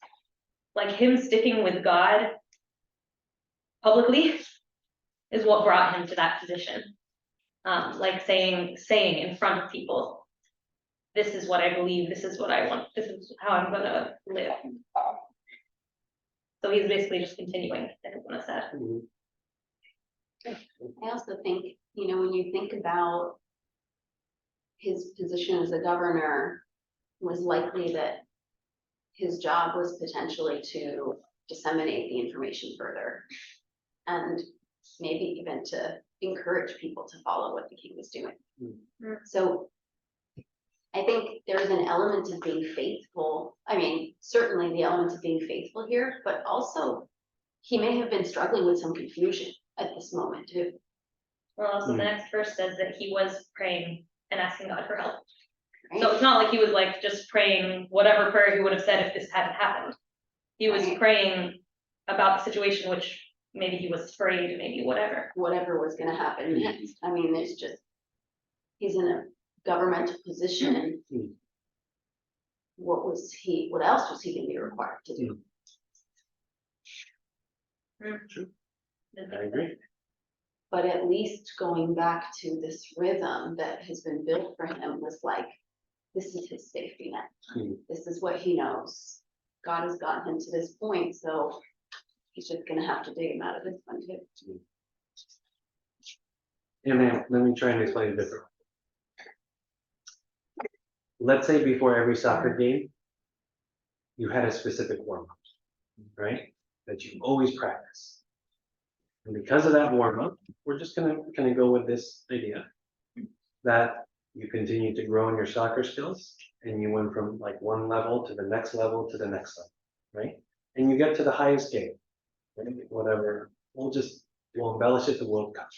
like him sticking with God publicly is what brought him to that position. Like saying in front of people, this is what I believe, this is what I want, this is how I'm gonna live. So he's basically just continuing, like everyone has said. Mhm. I also think, you know, when you think about his position as a governor, was likely that his job was potentially to disseminate the information further. And maybe even to encourage people to follow what the king was doing. Mm. So I think there's an element of being faithful. I mean, certainly the element of being faithful here, but also he may have been struggling with some confusion at this moment too. Well, also the next verse says that he was praying and asking God for help. Right? So it's not like he was like just praying whatever prayer he would have said if this hadn't happened. He was Right. praying about the situation, which maybe he was afraid, maybe whatever. Whatever was gonna happen next. I mean, it's just, he's in a governmental position. Mm. What else was he gonna be required to do? I agree. But at least going back to this rhythm that has been built for him was like, this is his safety net. Mm. This is what he knows. God has gotten him to this point, so he's just gonna have to dig him out of this one too. And then let me try and explain it differently. Let's say before every soccer game, you had a specific warm-up, right? That you always practice. And because of that warm-up, we're just gonna go with this idea that you continue to grow in your soccer skills and you went from like one level to the next level to the next level, right? And you get to the highest game, right? Whatever, we'll embellish it to World Cup.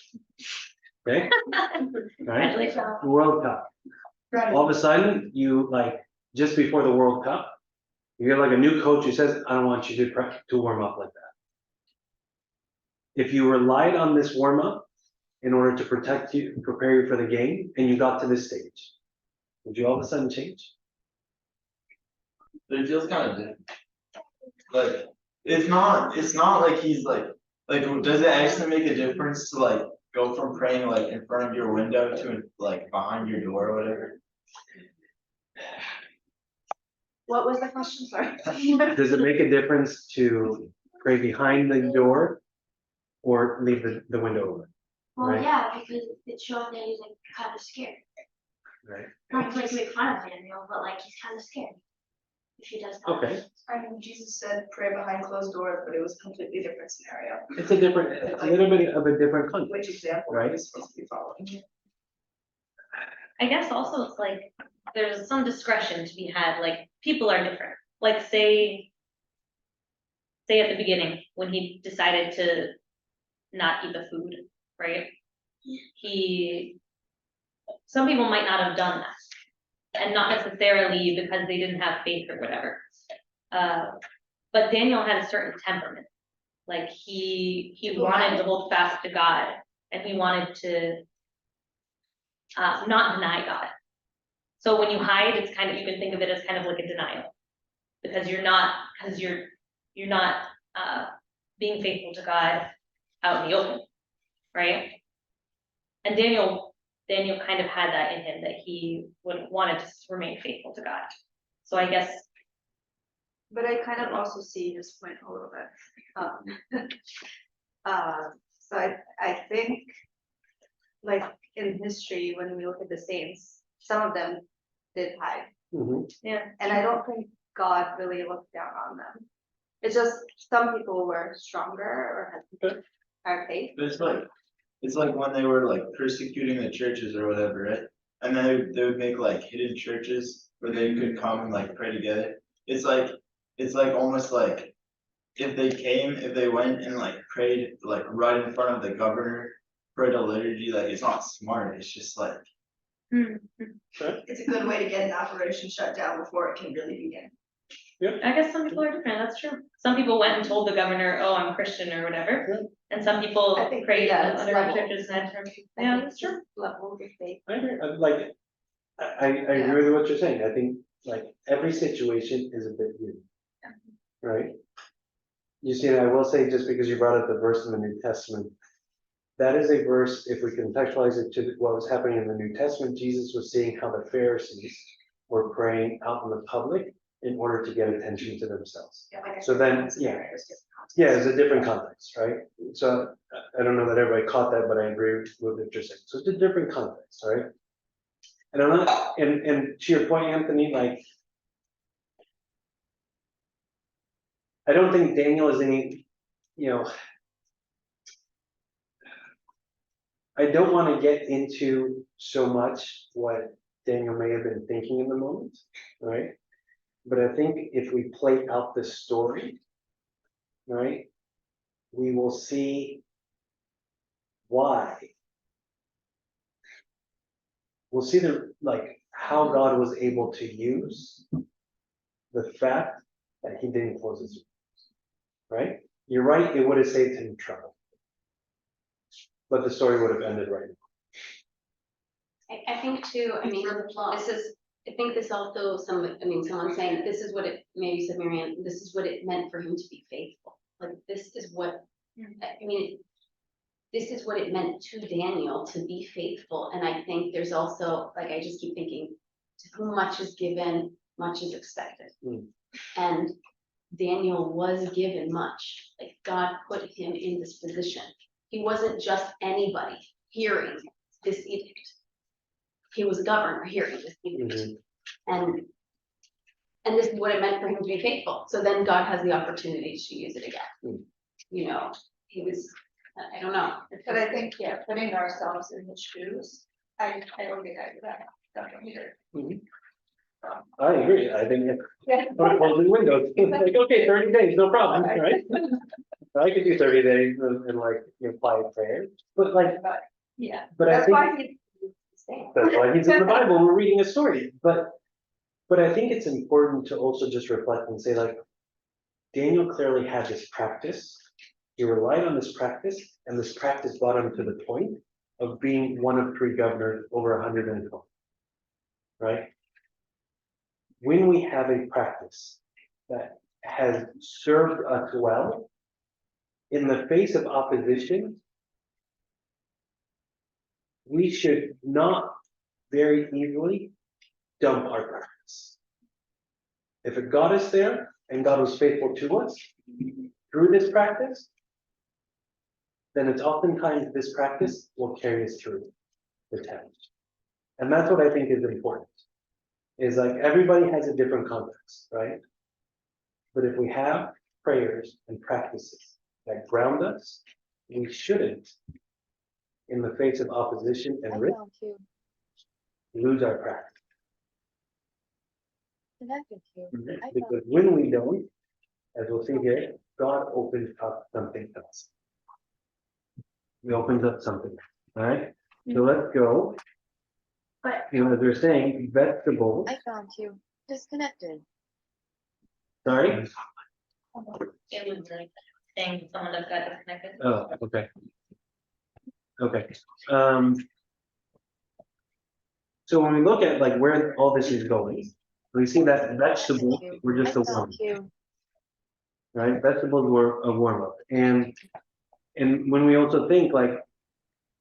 Okay? Right? Congratulations. World Cup. All of a sudden, you like, just before the World Cup, you get like a new coach who says, I don't want you to warm up like that. If you relied on this warm up in order to protect you, prepare you for the game, and you got to this stage, would you all of a sudden change? But it feels kind of different. Like, it's not like he's like, does it actually make a difference to like go from praying like in front of your window to like behind your door or whatever? What was the question, sorry? Does it make a difference to pray behind the door or leave the window open? Well, Right. yeah, because it's showing that he's like kind of scared. Right. Not to like make fun of him, you know, but like he's kind of scared. If he does that. Okay. I mean, Jesus said pray behind closed doors, but it was a completely different scenario. It's a little bit of a different context. Which example are you supposed to be following? I guess also it's like, there's some discretion to be had, like, people are different. Like, say at the beginning, when he decided to not eat the food, right? Some people might not have done that. And not necessarily because they didn't have faith or whatever. But Daniel had a certain temperament. Like, he wanted to hold fast to God, and he wanted to not deny God. So when you hide, it's kind of, you can think of it as kind of like a denial, because you're not being faithful to God out in the open, right? And Daniel kind of had that in him, that he wanted to remain faithful to God. So I guess. But I kind of also see his point a little bit. So I think, like in history, when we look at the saints, some of them did hide. Mhm. Yeah. And I don't think God really looked down on them. It's just some people were stronger or had higher faith. But it's like when they were like persecuting the churches or whatever, right? And then they would make like hidden churches where they could come and like pray together. It's like almost like if they went and like prayed like right in front of the governor, prayed a liturgy, like it's not smart. It's just like It's a good way to get an operation shut down before it can really begin. I guess some people are different, that's true. Some people went and told the governor, oh, I'm a Christian or whatever. And some people I think, prayed in yeah, it's other level. churches and I yeah, think that's true. Level of faith. I agree. I agree with what you're saying. I think like every situation is a bit unique. Right? You see, I will say, just because you brought up the verse in the New Testament, that is a verse, if we contextualize it to what was happening in the New Testament, Jesus was seeing how the Pharisees were praying out in the public in order to get attention to themselves. Yeah, like I So said, then, it's yeah. different, it's different context. Yeah, it's a different context, right? So I don't know that everybody caught that, but I agree with what you're saying. So it's a different context, right? And I'm not, and to your point, Anthony, like, I don't think Daniel is any, you know, I don't want to get into so much what Daniel may have been thinking in the moment, right? But I think if we play out the story, right, we will see why. We'll see like how God was able to use the fact that he didn't close his ears, right? You're right, it would have saved him trouble. But the story would have ended right now. I think too, I mean, this is, I think this also, someone saying, this is what it, maybe you said, Marianne, this is what it meant for him to be faithful. Like, this is what, I mean, this is what it meant to Daniel to be faithful. And I think there's also, like, I just keep thinking, to whom much is given, much is expected. And Daniel was given much, like God put him in this position. He wasn't just anybody hearing this edict. He was a governor hearing this edict. And this is what it meant for him to be faithful. So then God has the opportunity to use it again. You know, he was, I don't know. But I think, yeah, putting ourselves in his shoes, I don't think I do that, don't either. I agree. I think if Yeah. closing windows, like, okay, 30 days, no problem, right? I could do 30 days and like apply a prayer, but like, But, yeah, but I that's think why he's staying. that's why he's in the Bible. We're reading a story, but I think it's important to also just reflect and say, like, Daniel clearly had this practice. He relied on this practice, and this practice brought him to the point of being one of 3 governors over 112. Right? When we have a practice that has served us well, in the face of opposition, we should not very easily dump our practice. If it got us there and God was faithful to us through this practice, then it's oftentimes this practice will carry us through the test. And that's what I think is important. Is like everybody has a different context, right? But if we have prayers and practices that ground us, we shouldn't, in the face of opposition and risk, lose our practice. Because when we don't, as we'll see here, God opens up something else. He opens up something, all right? So let's go. But- You know, as we're saying, vegetables. I found you disconnected. Sorry? It was like saying someone that got disconnected. Oh, okay. Okay. So when we look at like where all this is going, we see that vegetables were just a warm, right? Vegetables were a warm up, and when we also think like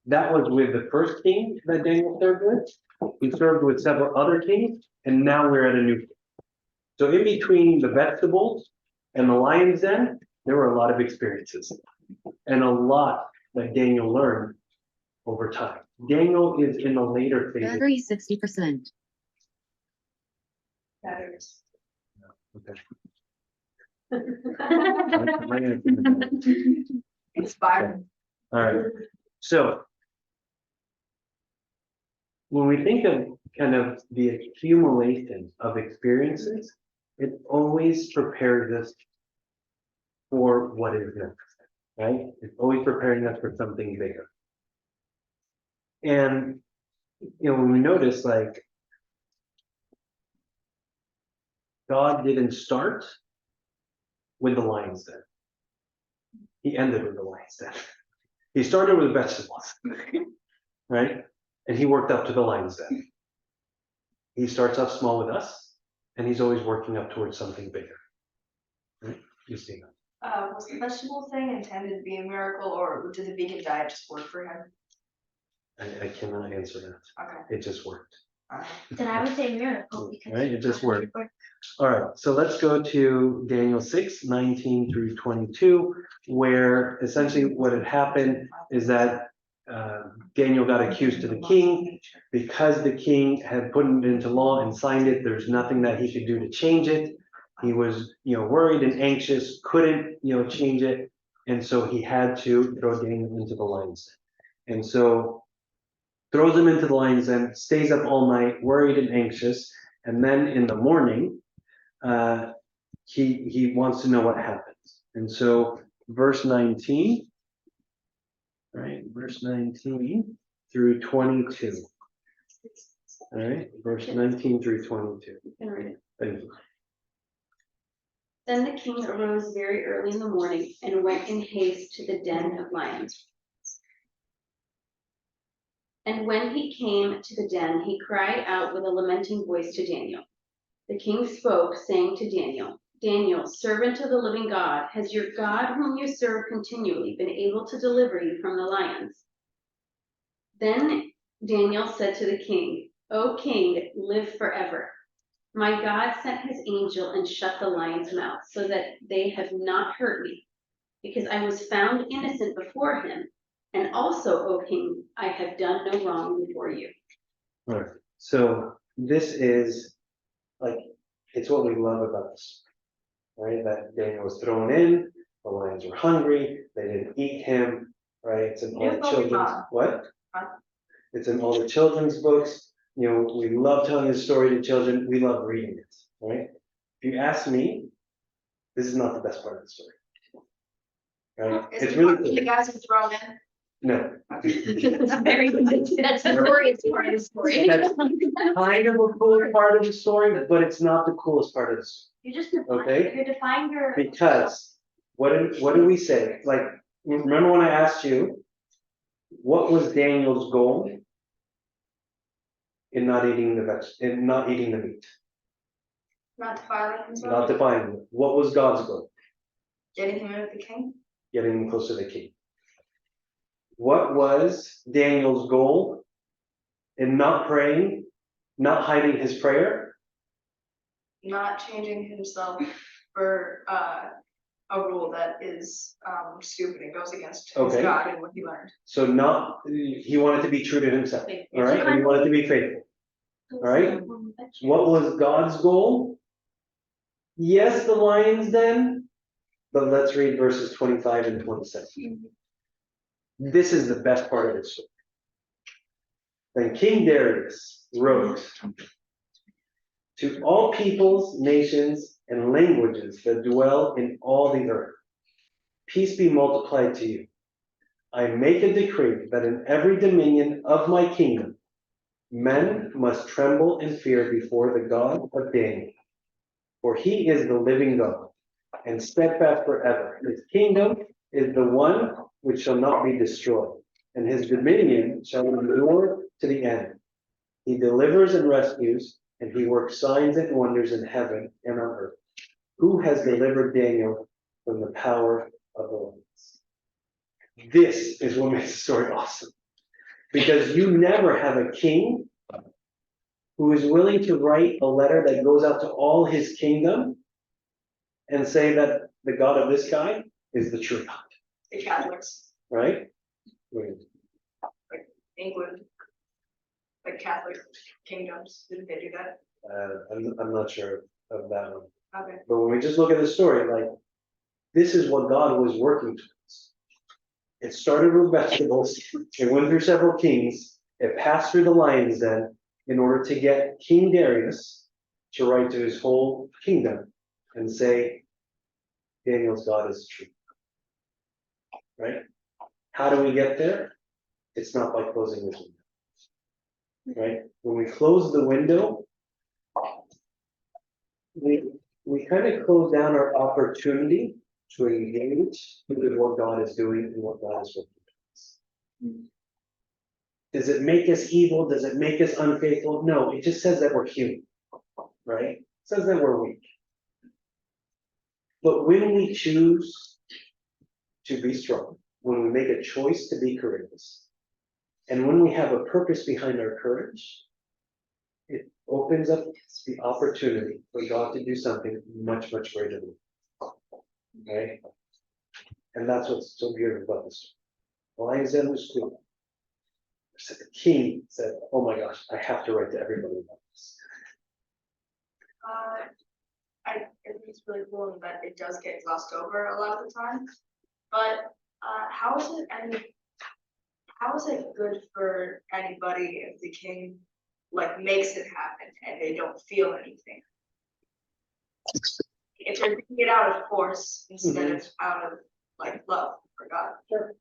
that was with the first king that Daniel served with, he served with several other kings, and now we're at a new king. So in between the vegetables and the lion's den, there were a lot of experiences and a lot that Daniel learned over time. Daniel is in the later phases. Battery 60%. Matters. Okay. Inspiring. All right. So when we think of kind of the accumulation of experiences, it always prepares us for what is next, right? It's always preparing us for something bigger. And, you know, when we notice, like, God didn't start with the lion's den. He ended with the lion's den. He started with vegetables, right? And he worked up to the lion's den. He starts off small with us, and he's always working up towards something bigger. Right? You see that. Was the vegetable thing intended to be a miracle, or did the vegan diet just work for him? I cannot answer that. Okay. It just worked. Then I would say miracle because. Right, it just worked. All right, so let's go to Daniel 6:19 through 22, where essentially what had happened is that Daniel got accused to the king. Because the king had put it into law and signed it, there's nothing that he could do to change it. He was, worried and anxious, couldn't, change it. And so he had to throw Daniel into the lion's den. And so throws him into the lion's den, stays up all night, worried and anxious. And then in the morning, he wants to know what happens. And so verse 19, right, verse 19 through 22. All right, verse 19 through 22. You can read it. Thank you. Then the king arose very early in the morning and went in haste to the den of lions. And when he came to the den, he cried out with a lamenting voice to Daniel. The king spoke, saying to Daniel, Daniel, servant of the living God, has your God whom you serve continually been able to deliver you from the lions? Then Daniel said to the king, O king, live forever. My God sent his angel and shut the lions' mouth, so that they have not hurt me, because I was found innocent before him. And also, O king, I have done no wrong before you. All right, so this is like, it's what we love about this, right? That Daniel was thrown in, the lions were hungry, they didn't eat him, right? It's in all the children's, what? It's in all the children's books. We love telling the story to children. We love reading it, right? If you ask me, this is not the best part of the story. Right? It's really The guys are thrown in. no. That's very good. That's the glorious part of the story. That's kind of a cool part of the story, but it's not the coolest part of the story. You just define, Okay. you define your. Because what do we say? Like, remember when I asked you, what was Daniel's goal in not eating the meat? Not defiling himself. Not defining it. What was God's goal? Getting him in with the king. Getting him close to the king. What was Daniel's goal in not praying, not hiding his prayer? Not changing himself for a rule that is stupid and goes against his Okay. God and what he learned. So he wanted to be true to himself, all right? And he wanted to be faithful, all right? What was God's goal? Yes, the lion's den, but let's read verses 25 and 27. This is the best part of the story. Then King Darius wrote to all peoples, nations, and languages that dwell in all the earth. Peace be multiplied to you. I make a decree that in every dominion of my kingdom, men must tremble and fear before the God of Daniel. For he is the living God, and steadfast forever. His kingdom is the one which shall not be destroyed, and his dominion shall endure to the end. He delivers and rescues, and he works signs and wonders in heaven and on earth. Who has delivered Daniel from the power of the lions? This is what makes the story awesome. Because you never have a king who is willing to write a letter that goes out to all his kingdom and say that the God of this guy is the true God. The Catholics, Right? England, like Catholic kingdoms, didn't they do that? I'm not sure of that one. Okay. But when we just look at the story, like, this is what God was working towards. It started with vegetables, it went through several kings, it passed through the lion's den in order to get King Darius to write to his whole kingdom and say, Daniel's God is true. Right? How do we get there? It's not by closing this window. Right? When we close the window, we kind of close down our opportunity to engage with what God is doing and what God is working. Does it make us evil? Does it make us unfaithful? No, it just says that we're human, right? It says that we're weak. But when we choose to be strong, when we make a choice to be courageous, and when we have a purpose behind our courage, it opens up the opportunity for God to do something much, much greater than okay? And that's what's so beautiful about this. Lions Den was cool. The king said, oh my gosh, I have to write to everybody about this. I think it's really cool that it does get glossed over a lot of the time. But how is it good for anybody if the king like makes it happen and they don't feel anything? If they're doing it out of force instead of out of like love for God. Sure.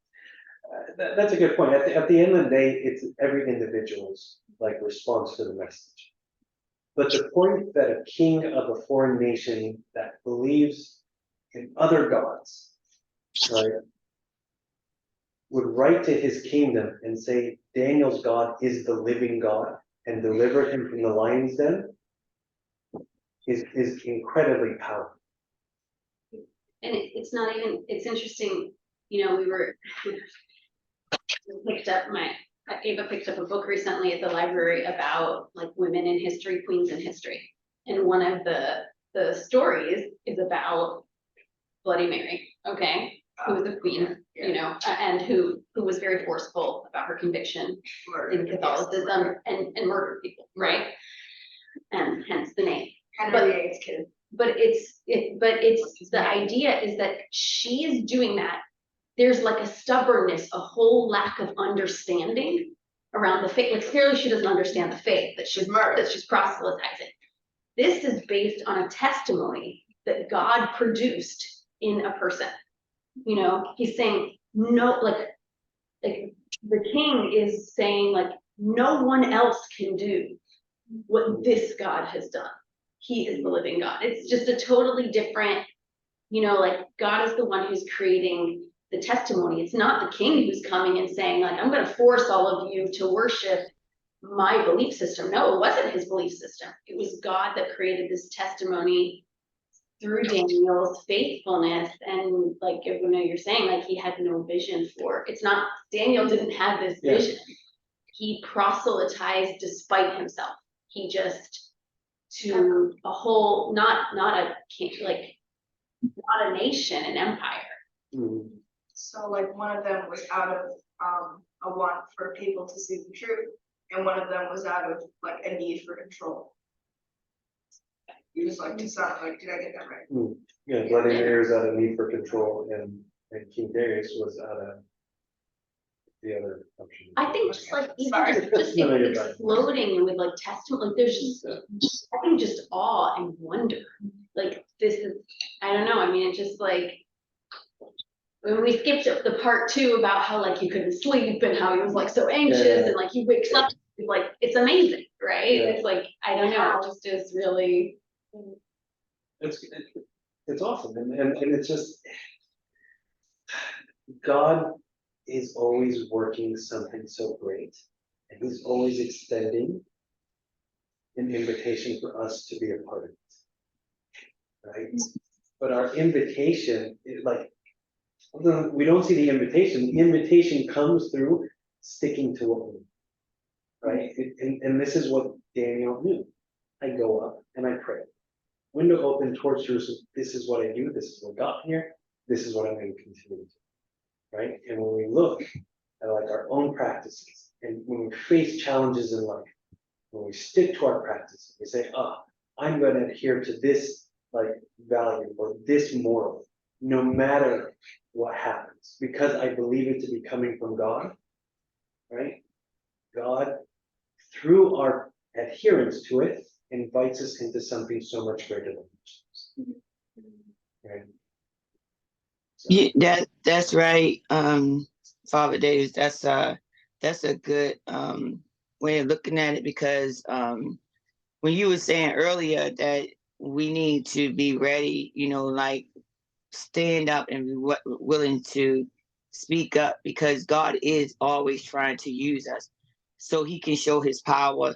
That's a good point. At the end of the day, it's every individual's like response to the message. But the point that a king of a foreign nation that believes in other gods, right, would write to his kingdom and say Daniel's God is the living God and deliver him from the lion's den is incredibly powerful. And it's not even, it's interesting, you know, we picked up Ava picked up a book recently at the library about like women in history, queens in history. And one of the stories is about Bloody Mary, okay, who was a queen, you know, and who was very forceful about her conviction in Catholicism and murdered people, right? And hence the name. Henry VIII's kid. But it's the idea is that she is doing that. There's like a stubbornness, a whole lack of understanding around the faith. Like clearly she doesn't understand the faith that she's proselytizing. This is based on a testimony that God produced in a person. You know, he's saying no, like the king is saying like no one else can do what this God has done. He is the living God. It's just a totally different, you know, like God is the one who's creating the testimony. It's not the king who's coming and saying like, I'm going to force all of you to worship my belief system. No, it wasn't his belief system. It was God that created this testimony through Daniel's faithfulness. And like, you know, you're saying like he had no vision for, it's not, Daniel didn't have this vision. He proselytized despite himself. He just, to a whole, not a king, like not a nation, an empire. Mm-hmm. So like one of them was out of a want for people to see the truth, and one of them was out of like a need for control. You just like to sound like, did I get that right? Yeah, Bloody Mary was out of need for control, and King Darius was out of the other option. I think just like even just No, you're right. exploding with like testimony, like there's just I think just awe and wonder. Like this is, I don't know. I mean, it's just like when we skipped up the part 2 about how like he couldn't sleep and how he was like so anxious and like he wakes up, he's like it's amazing, right? It's like I don't know, it just is really. It's awesome, and it's just God is always working something so great, and he's always extending an invitation for us to be a part of it, right? But our invitation is like, we don't see the invitation comes through sticking to what we do, right? And this is what Daniel knew. I go up and I pray. Window open towards Jerusalem. This is what I do. This is what got me here. This is what I'm going to continue to do, right? And when we look at like our own practices, and when we face challenges in life, when we stick to our practices, we say, I'm going to adhere to this like value or this moral, no matter what happens, because I believe it to be coming from God, right? God, through our adherence to it, invites us into something so much greater than ourselves. Right? So. Yeah, that's right, Father Davis. That's a good way of looking at it, because when you were saying earlier that we need to be ready, you know, like stand up and be willing to speak up, because God is always trying to use us so he can show his power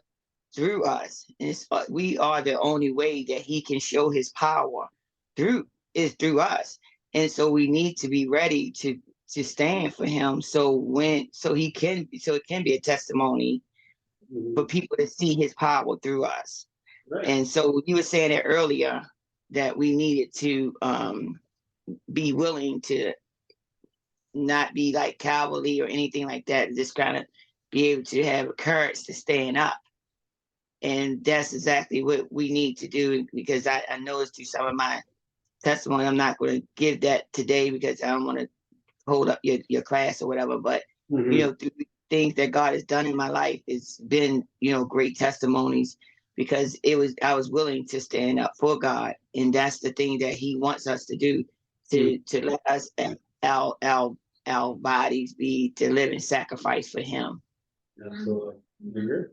through us. And we are the only way that he can show his power through is through us. And so we need to be ready to stand for him. So it can be a testimony for people to see his power through us. Right. And so you were saying it earlier that we needed to be willing to not be like cowardly or anything like that, just kind of be able to have courage to stand up. And that's exactly what we need to do, because I noticed through some of my testimony, I'm not going to give that today because I don't want to hold up your class or whatever, but Mhm. you know, through things that God has done in my life, it's been, you know, great testimonies, because I was willing to stand up for God. And that's the thing that he wants us to do, to let us, our bodies be to live in sacrifice for him. Absolutely. Agree.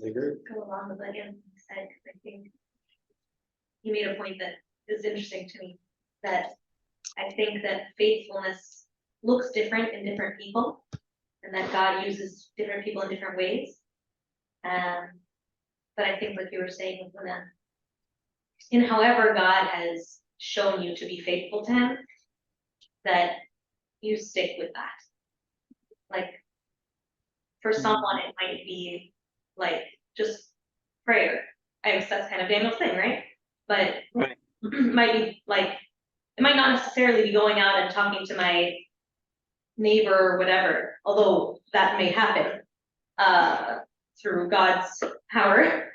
Agree. Go along with what Anthony said, 'cause I think he made a point that is interesting to me, that I think that faithfulness looks different in different people, and that God uses different people in different ways. But I think like you were saying, in however God has shown you to be faithful to him, that you stick with that. Like, for someone, it might be like just prayer. I guess that's kind of Daniel's thing, right? But Right. might be like, it might not necessarily be going out and talking to my neighbor or whatever, although that may happen through God's power.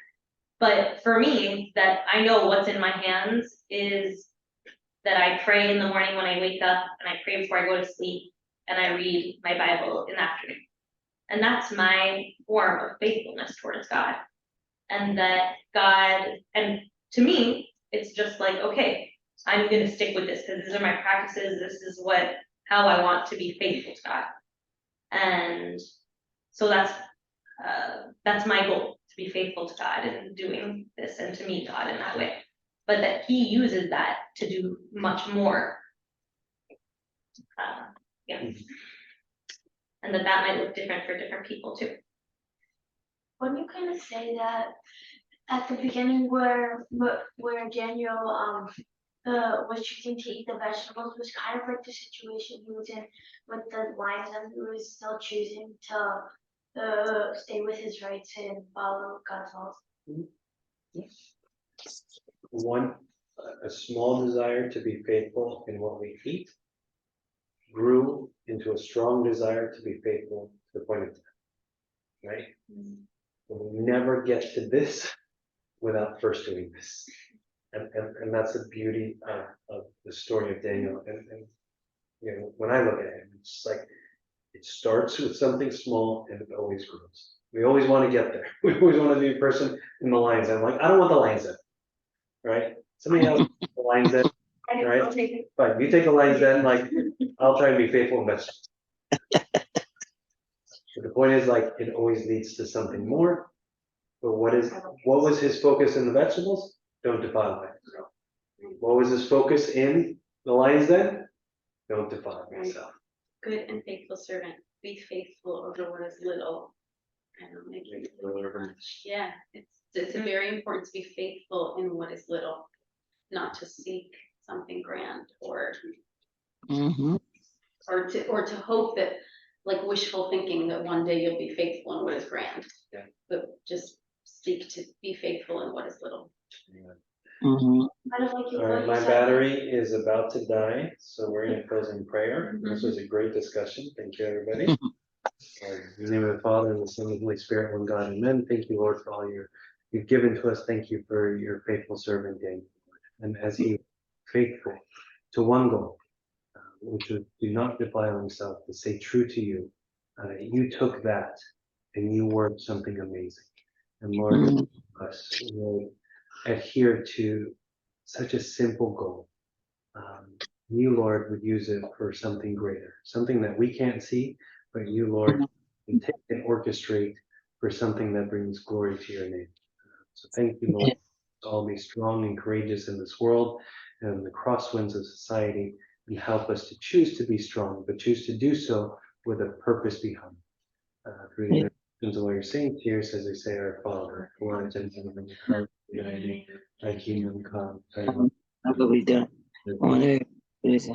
But for me, that I know what's in my hands is that I pray in the morning when I wake up, and I pray before I go to sleep, and I read my Bible in the afternoon. And that's my form of faithfulness towards God. And that God, and to me, it's just like, okay, I'm gonna stick with this because these are my practices, this is how I want to be faithful to God. And so that's my goal, to be faithful to God and doing this and to meet God in that way. But that he uses that to do much more. Yeah. And that might look different for different people too. When you kind of say that at the beginning where Daniel was choosing to eat the vegetables, was kind of like the situation he was in with the lions, and he was still choosing to stay with his rights and follow God's laws. A small desire to be faithful in what we eat grew into a strong desire to be faithful to the point of death, right? We'll never get to this without first doing this. And that's the beauty of the story of Daniel. And you know, when I look at him, it's like, it starts with something small and it always grows. We always want to get there. We always want to be a person in the lion's den. Like, I don't want the lion's den, right? Somebody else the lion's den, right? Fine, you take the lion's den, like, I'll try and be faithful in vegetables. But the point is, like, it always leads to something more. But what was his focus in the vegetables? Don't defile myself. What was his focus in the lion's den? Don't defile myself. Good and faithful servant, be faithful over what is little. Yeah, it's very important to be faithful in what is little, not to seek something grand or to hope that, like, wishful thinking that one day you'll be faithful in what is grand. Yeah. But just seek to be faithful in what is little. All right, my battery is about to die, so we're going to close in prayer. This was a great discussion. Thank you, everybody. In the name of the Father, and the Son, and the Holy Spirit, one God, amen. Thank you, Lord, for all you've given to us. Thank you for your faithful servant, Daniel. And as he faithful to one goal, which was do not defile himself, to stay true to you, you took that and you worked something amazing. And Lord, us will adhere to such a simple goal. You, Lord, would use it for something greater, something that we can't see, but you, Lord, can take and orchestrate for something that brings glory to your name. So thank you, Lord. All be strong and courageous in this world and in the crosswinds of society, and help us to choose to be strong, but choose to do so with a purpose behind. Through the intercessions of all your saints, here as they say, Our Father, who art in heaven, hallowed be thy name. Thy kingdom come. Thy will be done on earth as it is in heaven.